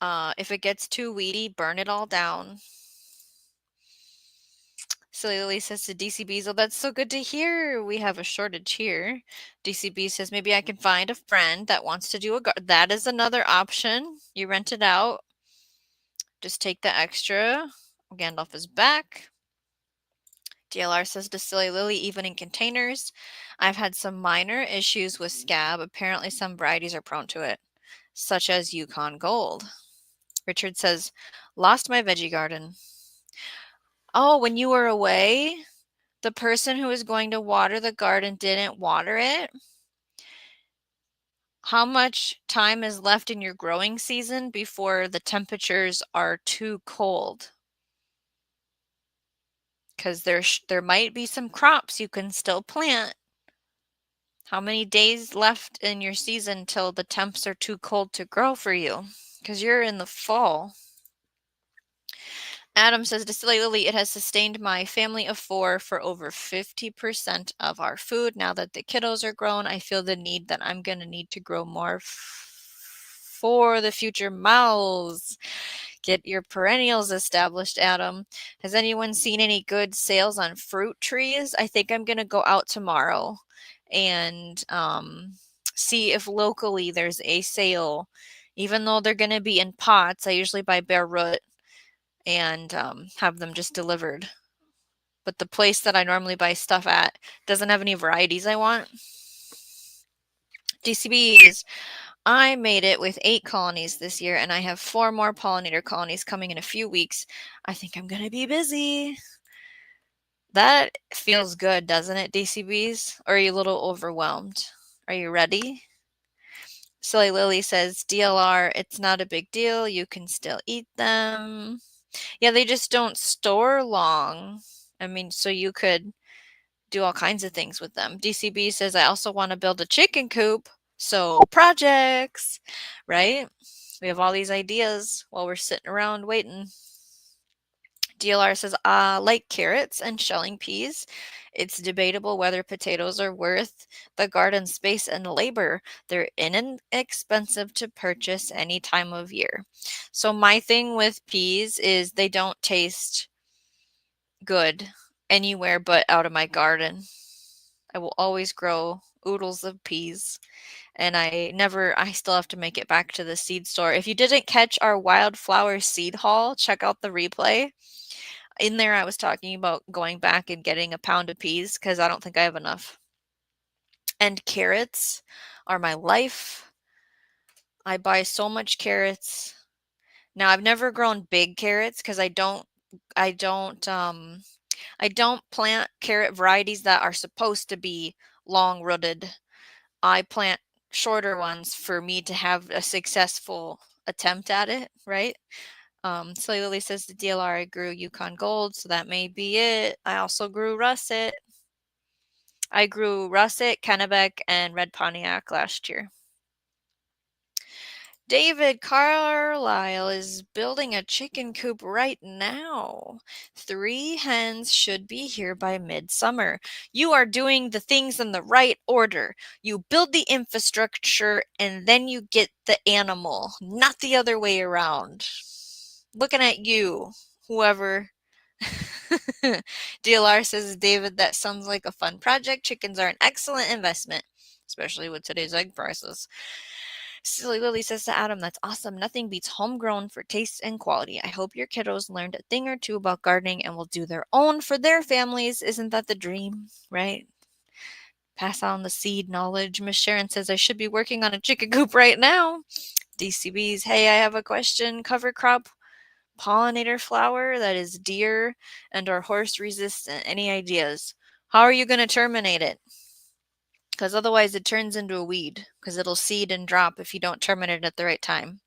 [SPEAKER 1] If it gets too weedy, burn it all down. Silly Lily says to DCBs, oh, that's so good to hear. We have a shortage here. DCB says, maybe I can find a friend that wants to do a garden. That is another option. You rent it out. Just take the extra. Gandalf is back. DLR says to Silly Lily, even in containers. I've had some minor issues with scab. Apparently some varieties are prone to it, such as Yukon Gold. Richard says, lost my veggie garden. Oh, when you were away, the person who was going to water the garden didn't water it. How much time is left in your growing season before the temperatures are too cold? Because there might be some crops you can still plant. How many days left in your season till the temps are too cold to grow for you? Because you're in the fall. Adam says to Silly Lily, it has sustained my family of 4 for over 50% of our food. Now that the kiddos are grown, I feel the need that I'm going to need to grow more for the future mouths. Get your perennials established, Adam. Has anyone seen any good sales on fruit trees? I think I'm going to go out tomorrow and see if locally there's a sale. Even though they're going to be in pots, I usually buy bare root and have them just delivered. But the place that I normally buy stuff at doesn't have any varieties I want. DCBs, I made it with 8 colonies this year, and I have 4 more pollinator colonies coming in a few weeks. I think I'm going to be busy. That feels good, doesn't it, DCBs? Or are you a little overwhelmed? Are you ready? Silly Lily says, DLR, it's not a big deal. You can still eat them. Yeah, they just don't store long. I mean, so you could do all kinds of things with them. DCB says, I also want to build a chicken coop. So projects, right? We have all these ideas while we're sitting around waiting. DLR says, like carrots and shelling peas, it's debatable whether potatoes are worth the garden space and labor. They're inexpensive to purchase any time of year. So my thing with peas is they don't taste good anywhere but out of my garden. I will always grow oodles of peas, and I still have to make it back to the seed store. If you didn't catch our wildflower seed haul, check out the replay. In there, I was talking about going back and getting a pound of peas because I don't think I have enough. And carrots are my life. I buy so much carrots. Now, I've never grown big carrots because I don't plant carrot varieties that are supposed to be long-rooted. I plant shorter ones for me to have a successful attempt at it, right? Silly Lily says the DLR, I grew Yukon Gold, so that may be it. I also grew Russet. I grew Russet, Kennebec, and Red Pontiac last year. David Carlisle is building a chicken coop right now. 3 hens should be here by midsummer. You are doing the things in the right order. You build the infrastructure and then you get the animal, not the other way around. Looking at you, whoever. DLR says, David, that sounds like a fun project. Chickens are an excellent investment, especially with today's egg prices. Silly Lily says to Adam, that's awesome. Nothing beats homegrown for taste and quality. I hope your kiddos learned a thing or two about gardening and will do their own for their families. Isn't that the dream, right? Pass on the seed knowledge. Miss Sharon says, I should be working on a chicken coop right now. DCBs, hey, I have a question. Cover crop pollinator flower that is deer and or horse resistant. Any ideas? How are you going to terminate it? Because otherwise it turns into a weed because it'll seed and drop if you don't terminate it at the right time,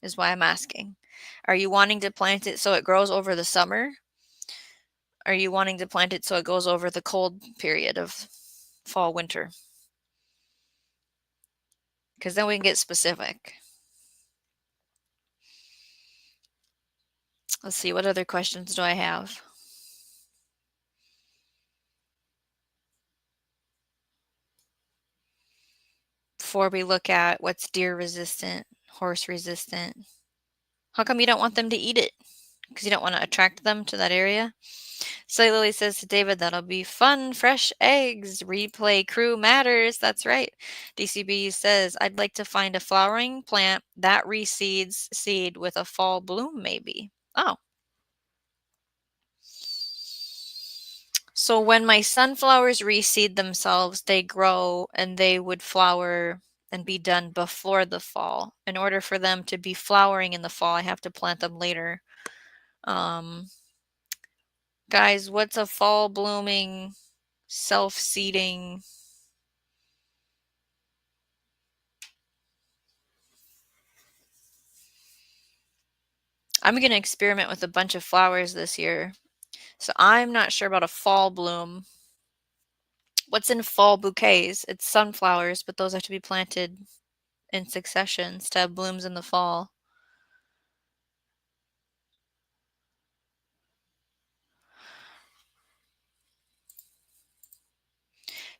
[SPEAKER 1] is why I'm asking. Are you wanting to plant it so it grows over the summer? Are you wanting to plant it so it goes over the cold period of fall, winter? Because then we can get specific. Let's see, what other questions do I have? before we look at what's deer resistant, horse resistant. How come you don't want them to eat it? Because you don't want to attract them to that area? Soy Lily says to David, that'll be fun. Fresh eggs. Replay crew matters. That's right. DCB says, I'd like to find a flowering plant that reseeds seed with a fall bloom, maybe. Oh. So when my sunflowers reseed themselves, they grow and they would flower and be done before the fall. In order for them to be flowering in the fall, I have to plant them later. Guys, what's a fall blooming, self-seeding? I'm going to experiment with a bunch of flowers this year. So I'm not sure about a fall bloom. What's in fall bouquets? It's sunflowers, but those have to be planted in successions to have blooms in the fall.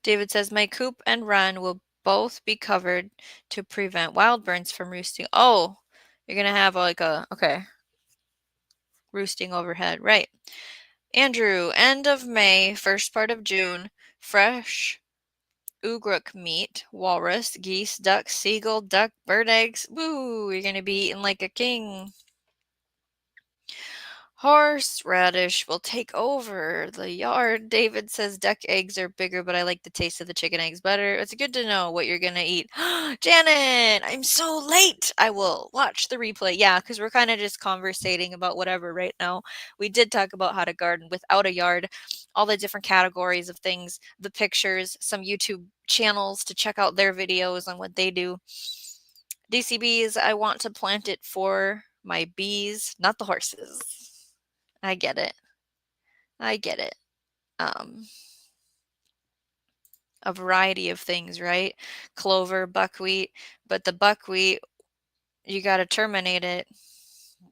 [SPEAKER 1] David says, my coop and run will both be covered to prevent wild birds from roosting. Oh, you're going to have okay, roosting overhead. Right. Andrew, end of May, first part of June, fresh ugruk meat, walrus, geese, duck, seagull, duck, bird eggs. Woo, you're going to be eating like a king. Horseradish will take over the yard. David says duck eggs are bigger, but I like the taste of the chicken eggs better. It's good to know what you're going to eat. Janet, I'm so late. I will watch the replay. Yeah, because we're kind of just conversating about whatever right now. We did talk about how to garden without a yard, all the different categories of things, the pictures, some YouTube channels to check out their videos on what they do. DCBs, I want to plant it for my bees, not the horses. I get it. I get it. A variety of things, right? Clover, buckwheat, but the buckwheat, you got to terminate it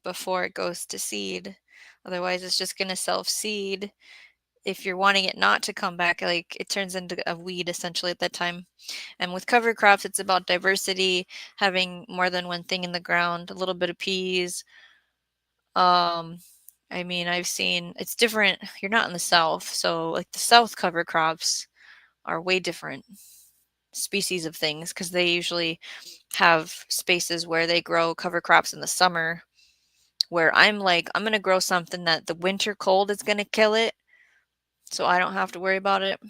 [SPEAKER 1] before it goes to seed. Otherwise, it's just going to self-seed. If you're wanting it not to come back, like it turns into a weed essentially at that time. And with cover crops, it's about diversity, having more than one thing in the ground, a little bit of peas. I mean, I've seen it's different. You're not in the South, so like the South cover crops are way different species of things because they usually have spaces where they grow cover crops in the summer. Where I'm like, I'm gonna grow something that the winter cold is gonna kill it, so I don't have to worry about it.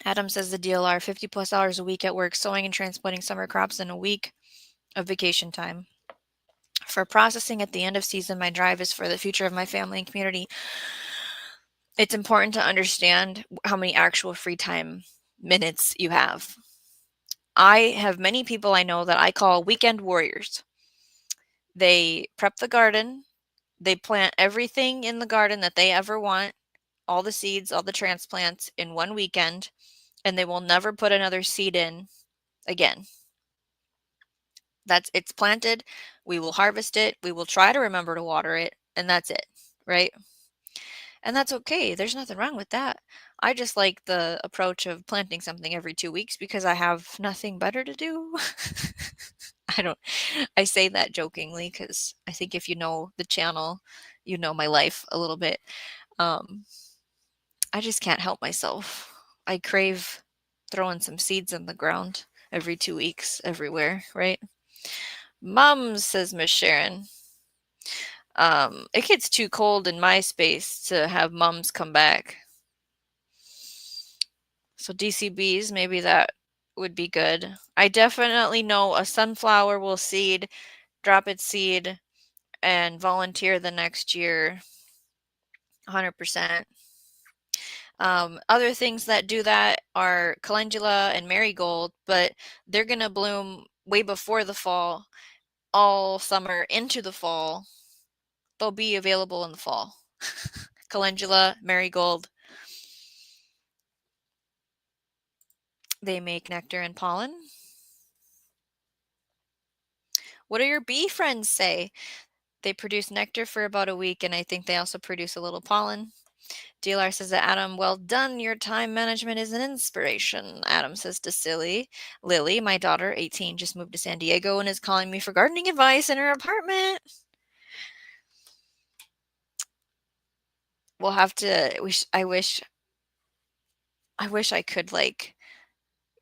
[SPEAKER 1] Adam says the DLR 50 plus hours a week at work, sowing and transplanting summer crops in a week of vacation time. For processing at the end of season, my drive is for the future of my family and community. It's important to understand how many actual free time minutes you have. I have many people I know that I call weekend warriors. They prep the garden, they plant everything in the garden that they ever want, all the seeds, all the transplants in one weekend, and they will never put another seed in again. It's planted, we will harvest it, we will try to remember to water it, and that's it, right? And that's okay. There's nothing wrong with that. I just like the approach of planting something every 2 weeks because I have nothing better to do. I don't I say that jokingly because I think if you know the channel, you know my life a little bit. Um, I just can't help myself. I crave throwing some seeds in the ground every 2 weeks everywhere, right? Mums, says Miss Sharon. It gets too cold in my space to have mums come back. So DCBs, maybe that would be good. I definitely know a sunflower will seed, drop its seed, and volunteer the next year. 100%. Other things that do that are calendula and marigold, but they're going to bloom way before the fall, all summer into the fall. They'll be available in the fall. Calendula, marigold. They make nectar and pollen. What do your bee friends say? They produce nectar for about a week, and I think they also produce a little pollen. DLR says to Adam, well done, your time management is an inspiration. Adam says to Lily, my daughter, 18, just moved to San Diego and is calling me for gardening advice in her apartment. We'll have to, I wish I could, like,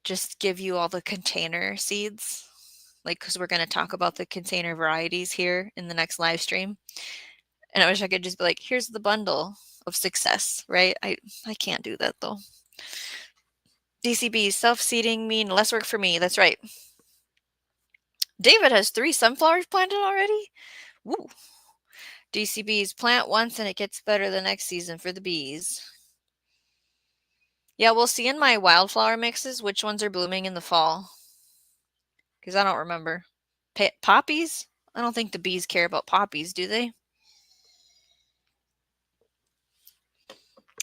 [SPEAKER 1] just give you all the container seeds, like, because we're going to talk about the container varieties here in the next live stream. And I wish I could just be like, here's the bundle of success, right? I can't do that though. DCB, self-seeding mean less work for me. That's right. David has 3 sunflowers planted already? Woo. DCBs, plant once and it gets better the next season for the bees. Yeah, we'll see in my wildflower mixes which ones are blooming in the fall. Because I don't remember. Poppies? I don't think the bees care about poppies, do they?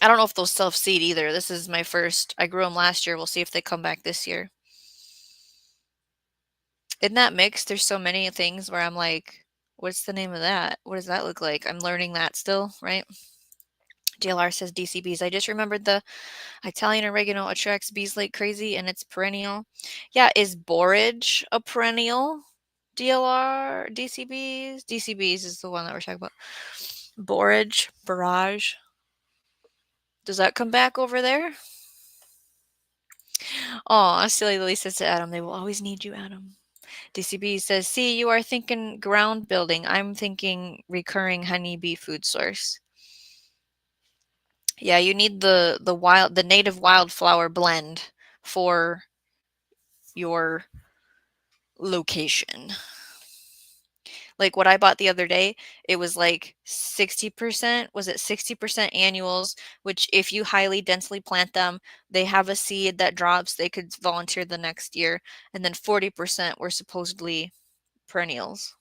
[SPEAKER 1] I don't know if they'll self-seed either. This is my first. I grew them last year. We'll see if they come back this year. In that mix, there's so many things where I'm like, what's the name of that? What does that look like? I'm learning that still, right? JLR says DCBs. I just remembered the Italian oregano attracts bees like crazy and it's perennial. Yeah, is borage a perennial? DLR, DCBs? DCBs is the one that we're talking about. Borage, barrage. Does that come back over there? Oh, silly Lily says to Adam, they will always need you, Adam. DCB says, see, you are thinking ground building. I'm thinking recurring honeybee food source. Yeah, you need the native wildflower blend for your location. Like what I bought the other day, it was like 60%, was it 60% annuals, which if you highly densely plant them, they have a seed that drops, they could volunteer the next year, and then 40% were supposedly perennials.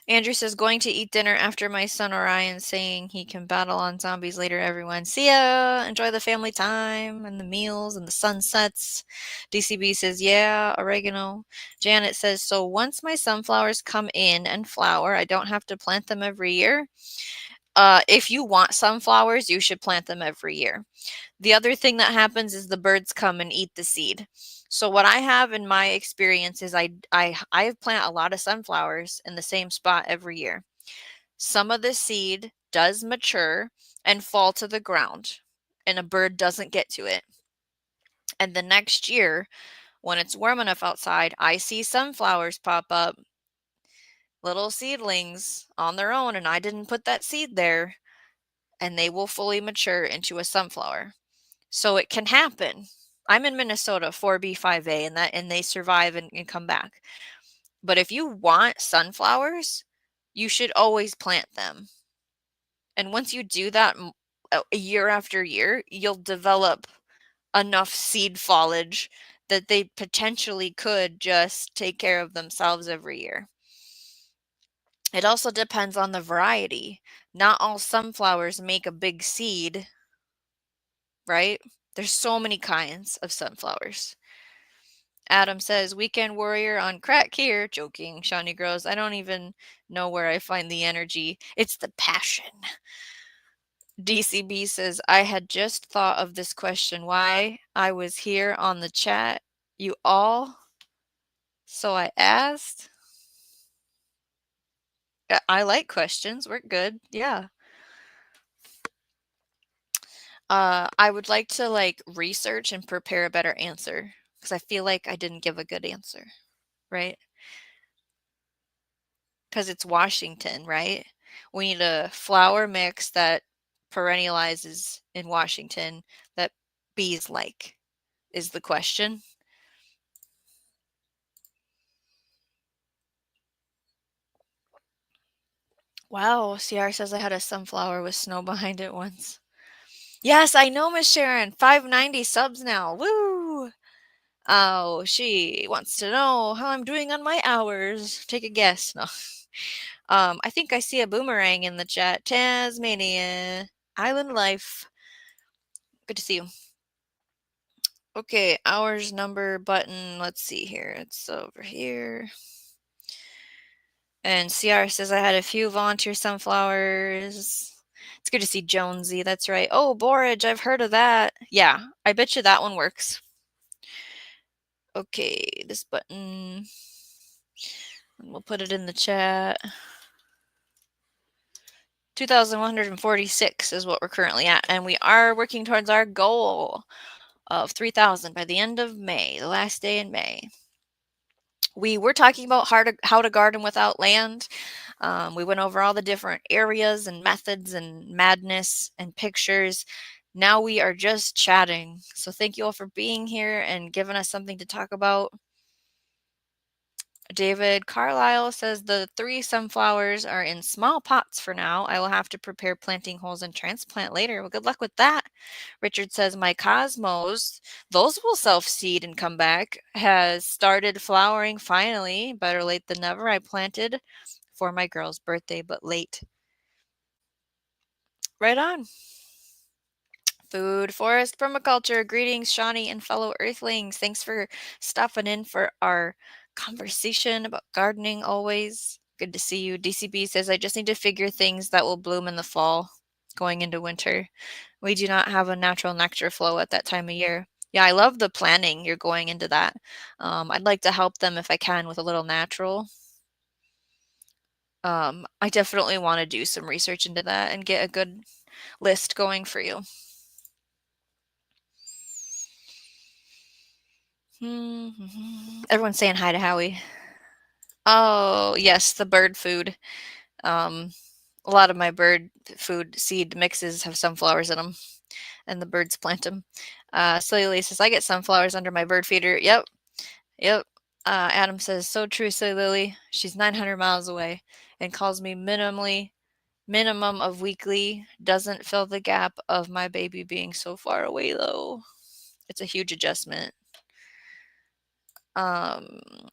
[SPEAKER 1] Andrew says, going to eat dinner after my son Orion saying he can battle on zombies later, everyone. See ya! Enjoy the family time and the meals and the sunsets. DCB says, yeah, oregano. Janet says, so once my sunflowers come in and flower, I don't have to plant them every year. If you want sunflowers, you should plant them every year. The other thing that happens is the birds come and eat the seed. So what I have in my experience is I plant a lot of sunflowers in the same spot every year. Some of the seed does mature and fall to the ground, and a bird doesn't get to it. And the next year, when it's warm enough outside, I see sunflowers pop up, little seedlings on their own, and I didn't put that seed there, and they will fully mature into a sunflower. So it can happen. I'm in Minnesota, 4B, 5A, and they survive and come back. But if you want sunflowers, you should always plant them. And once you do that year after year, you'll develop enough seed foliage that they potentially could just take care of themselves every year. It also depends on the variety. Not all sunflowers make a big seed, right? There's so many kinds of sunflowers. Adam says, weekend warrior on crack here. Joking. Shawnee grows. I don't even know where I find the energy. It's the passion. DCB says, I had just thought of this question. Why I was here on the chat. You all. So I asked. I like questions. We're good. Yeah. I would like to like research and prepare a better answer because I feel like I didn't give a good answer, right? Because it's Washington, right? We need a flower mix that perennializes in Washington that bees like, is the question. Wow, CR says I had a sunflower with snow behind it once. Yes, I know, Miss Sharon. 590 subs now. Woo! Oh, she wants to know how I'm doing on my hours. Take a guess. No. I think I see a boomerang in the chat. Tasmania. Island life. Good to see you. Okay, hours number button. Let's see here. It's over here. And CR says, I had a few volunteer sunflowers. It's good to see Jonesy. That's right. Oh, borage. I've heard of that. Yeah, I bet you that one works. Okay, this button. We'll put it in the chat. 2,146 is what we're currently at. And we are working towards our goal of 3,000 by the end of May, the last day in May. We were talking about how to garden without land. We went over all the different areas and methods and madness and pictures. Now we are just chatting. So thank you all for being here and giving us something to talk about. David Carlisle says the 3 sunflowers are in small pots for now. I will have to prepare planting holes and transplant later. Well, good luck with that. Richard says my cosmos, those will self-seed and come back, has started flowering finally. Better late than never. I planted for my girl's birthday, but late. Right on. Food, forest, permaculture. Greetings, Shawnee and fellow earthlings. Thanks for stopping in for our conversation about gardening always. Good to see you. DCB says, I just need to figure things that will bloom in the fall going into winter. We do not have a natural nectar flow at that time of year. Yeah, I love the planning you're going into that. I'd like to help them if I can with a little natural. I definitely want to do some research into that and get a good list going for you. Everyone's saying hi to Howie. Oh, yes, the bird food. A lot of my bird food seed mixes have sunflowers in them, and the birds plant them. Silly says, I get sunflowers under my bird feeder. Yep, yep. Adam says, so true, Silly Lily. She's 900 miles away and calls me minimum of weekly. Doesn't fill the gap of my baby being so far away, though. It's a huge adjustment.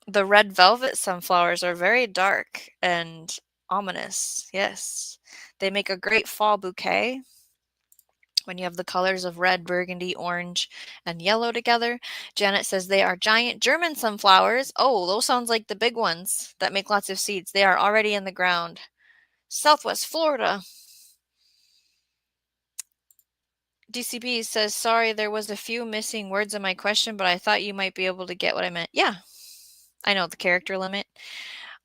[SPEAKER 1] The red velvet sunflowers are very dark and ominous. Yes. They make a great fall bouquet when you have the colors of red, burgundy, orange, and yellow together. Janet says they are giant German sunflowers. Oh, those sounds like the big ones that make lots of seeds. They are already in the ground. Southwest Florida. DCB says, sorry, there was a few missing words in my question, but I thought you might be able to get what I meant. Yeah, I know the character limit.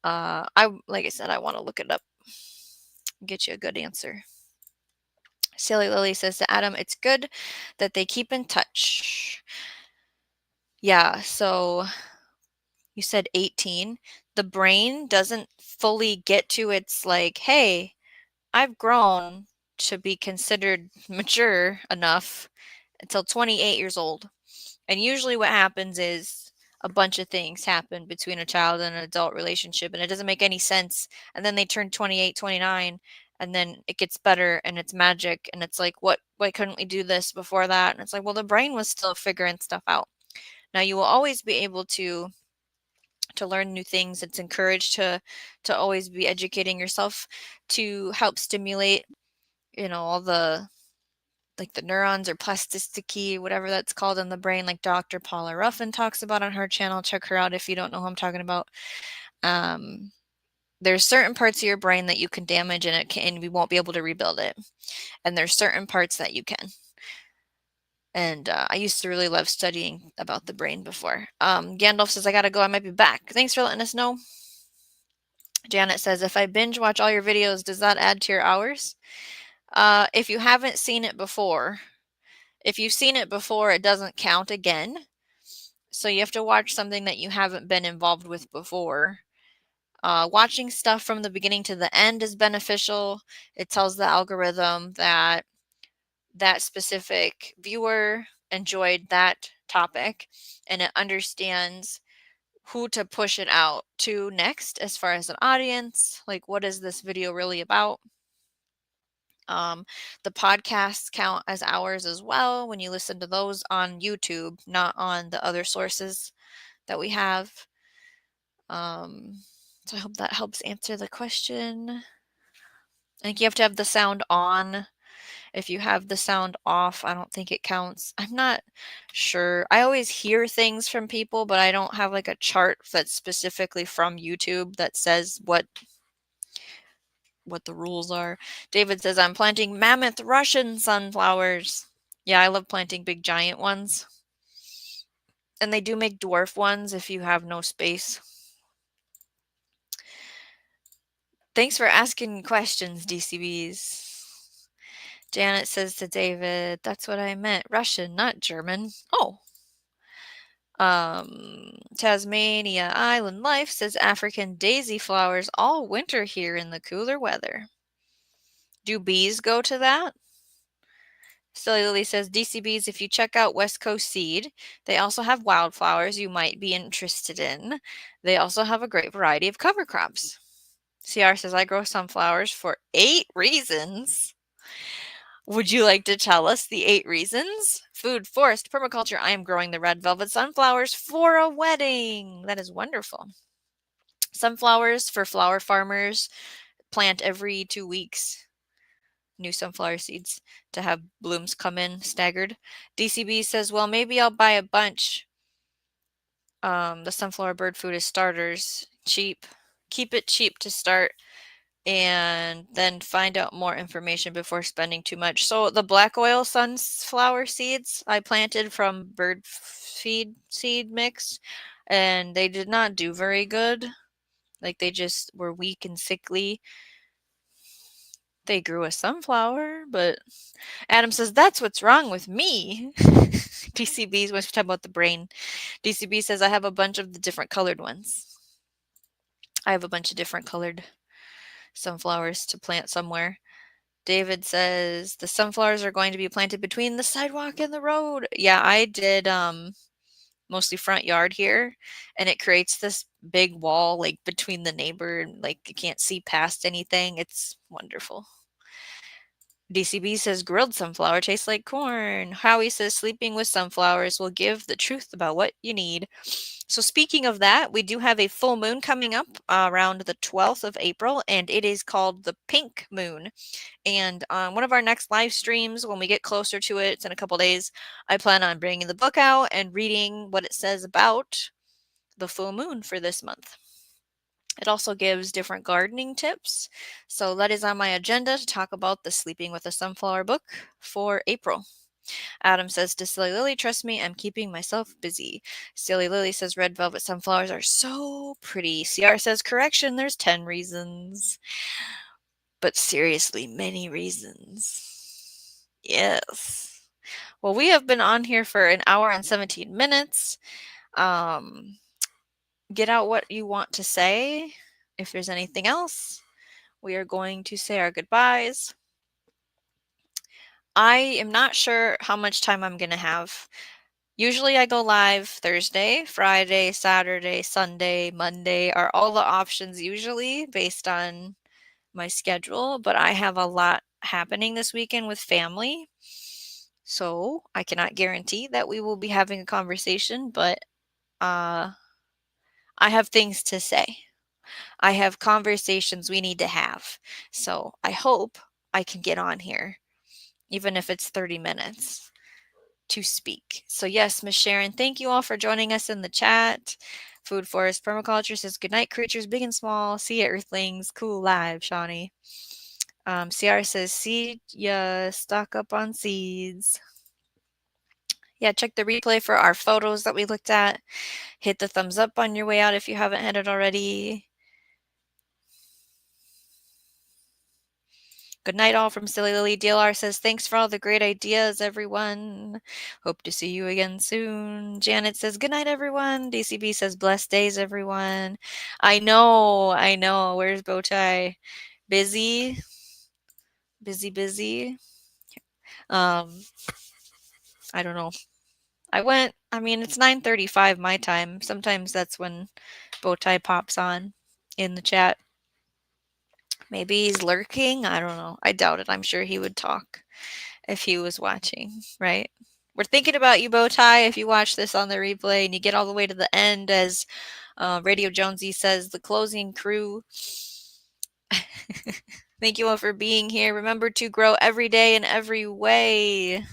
[SPEAKER 1] Like I said, I want to look it up, get you a good answer. Silly Lily says to Adam, it's good that they keep in touch. Yeah, so you said 18. The brain doesn't fully get to its like, hey, I've grown to be considered mature enough until 28 years old. And usually what happens is a bunch of things happen between a child and an adult relationship, and it doesn't make any sense. And then they turn 28, 29, and then it gets better and it's magic. And it's like, why couldn't we do this before that? And it's like, well, the brain was still figuring stuff out. Now you will always be able to learn new things. It's encouraged to always be educating yourself to help stimulate, all the like the neurons or plasticity, whatever that's called in the brain, like Dr. Paula Ruffin talks about on her channel. Check her out if you don't know who I'm talking about. There's certain parts of your brain that you can damage and we won't be able to rebuild it. And there's certain parts that you can. And I used to really love studying about the brain before. Gandalf says, I gotta go. I might be back. Thanks for letting us know. Janet says, if I binge watch all your videos, does that add to your hours? If you haven't seen it before, if you've seen it before, it doesn't count again. So you have to watch something that you haven't been involved with before. Watching stuff from the beginning to the end is beneficial. It tells the algorithm that that specific viewer enjoyed that topic, and it understands who to push it out to next as far as an audience. Like, what is this video really about? The podcasts count as hours as well when you listen to those on YouTube, not on the other sources that we have. So I hope that helps answer the question. I think you have to have the sound on. If you have the sound off, I don't think it counts. I'm not sure. I always hear things from people, but I don't have like a chart that's specifically from YouTube that says what what the rules are. David says, I'm planting mammoth Russian sunflowers. Yeah, I love planting big giant ones. And they do make dwarf ones if you have no space. Thanks for asking questions, DCBs. Janet says to David, that's what I meant. Russian, not German. Oh. Tasmania Island Life says African daisy flowers all winter here in the cooler weather. Do bees go to that? Silly Lily says DCBs, if you check out West Coast Seed, they also have wildflowers you might be interested in. They also have a great variety of cover crops. CR says I grow sunflowers for 8 reasons. Would you like to tell us the 8 reasons? Food, forest, permaculture. I am growing the red velvet sunflowers for a wedding. That is wonderful. Sunflowers for flower farmers. Plant every 2 weeks. New sunflower seeds to have blooms come in staggered. DCB says, well, maybe I'll buy a bunch. The sunflower bird food is starters. Cheap. Keep it cheap to start. And then find out more information before spending too much. So the black oil sunflower seeds I planted from bird feed seed mix, and they did not do very good. Like they just were weak and sickly. They grew a sunflower, but Adam says that's what's wrong with me. DCB was talking about the brain. DCB says I have a bunch of the different colored ones. I have a bunch of different colored sunflowers to plant somewhere. David says the sunflowers are going to be planted between the sidewalk and the road. Yeah, I did mostly front yard here, and it creates this big wall like between the neighbor and like you can't see past anything. It's wonderful. DCB says grilled sunflower tastes like corn. Howie says sleeping with sunflowers will give the truth about what you need. So speaking of that, we do have a full moon coming up around the 12th of April, and it is called the pink moon. And on one of our next live streams, when we get closer to it, it's in a couple days, I plan on bringing the book out and reading what it says about the full moon for this month. It also gives different gardening tips. So that is on my agenda to talk about the Sleeping with a Sunflower book for April. Adam says to Silly Lily, trust me, I'm keeping myself busy. Silly Lily says red velvet sunflowers are so pretty. CR says correction, there's 10 reasons. But seriously, many reasons. Yes. Well, we have been on here for an hour and 17 minutes. Get out what you want to say. If there's anything else, we are going to say our goodbyes. I am not sure how much time I'm going to have. Usually I go live Thursday, Friday, Saturday, Sunday, Monday are all the options usually based on my schedule, but I have a lot happening this weekend with family. So I cannot guarantee that we will be having a conversation, but I have things to say. I have conversations we need to have. So I hope I can get on here, even if it's 30 minutes to speak. So yes, Miss Sharon, thank you all for joining us in the chat. Food Forest Permaculture says, good night, creatures big and small. See ya, Earthlings. Cool live, Shawnee. CR says, see ya, stock up on seeds. Yeah, check the replay for our photos that we looked at. Hit the thumbs up on your way out if you haven't hit it already. Good night, all from Silly Lily. DLR says, thanks for all the great ideas, everyone. Hope to see you again soon. Janet says, good night, everyone. DCB says, blessed days, everyone. I know. Where's Bowtie? Busy. I don't know. It's 9:35 my time. Sometimes that's when Bowtie pops on in the chat. Maybe he's lurking. I don't know. I doubt it. I'm sure he would talk if he was watching, right? We're thinking about you, Bowtie, if you watch this on the replay and you get all the way to the end, as Radio Jonesy says, the closing crew. Thank you all for being here. Remember to grow every day in every way.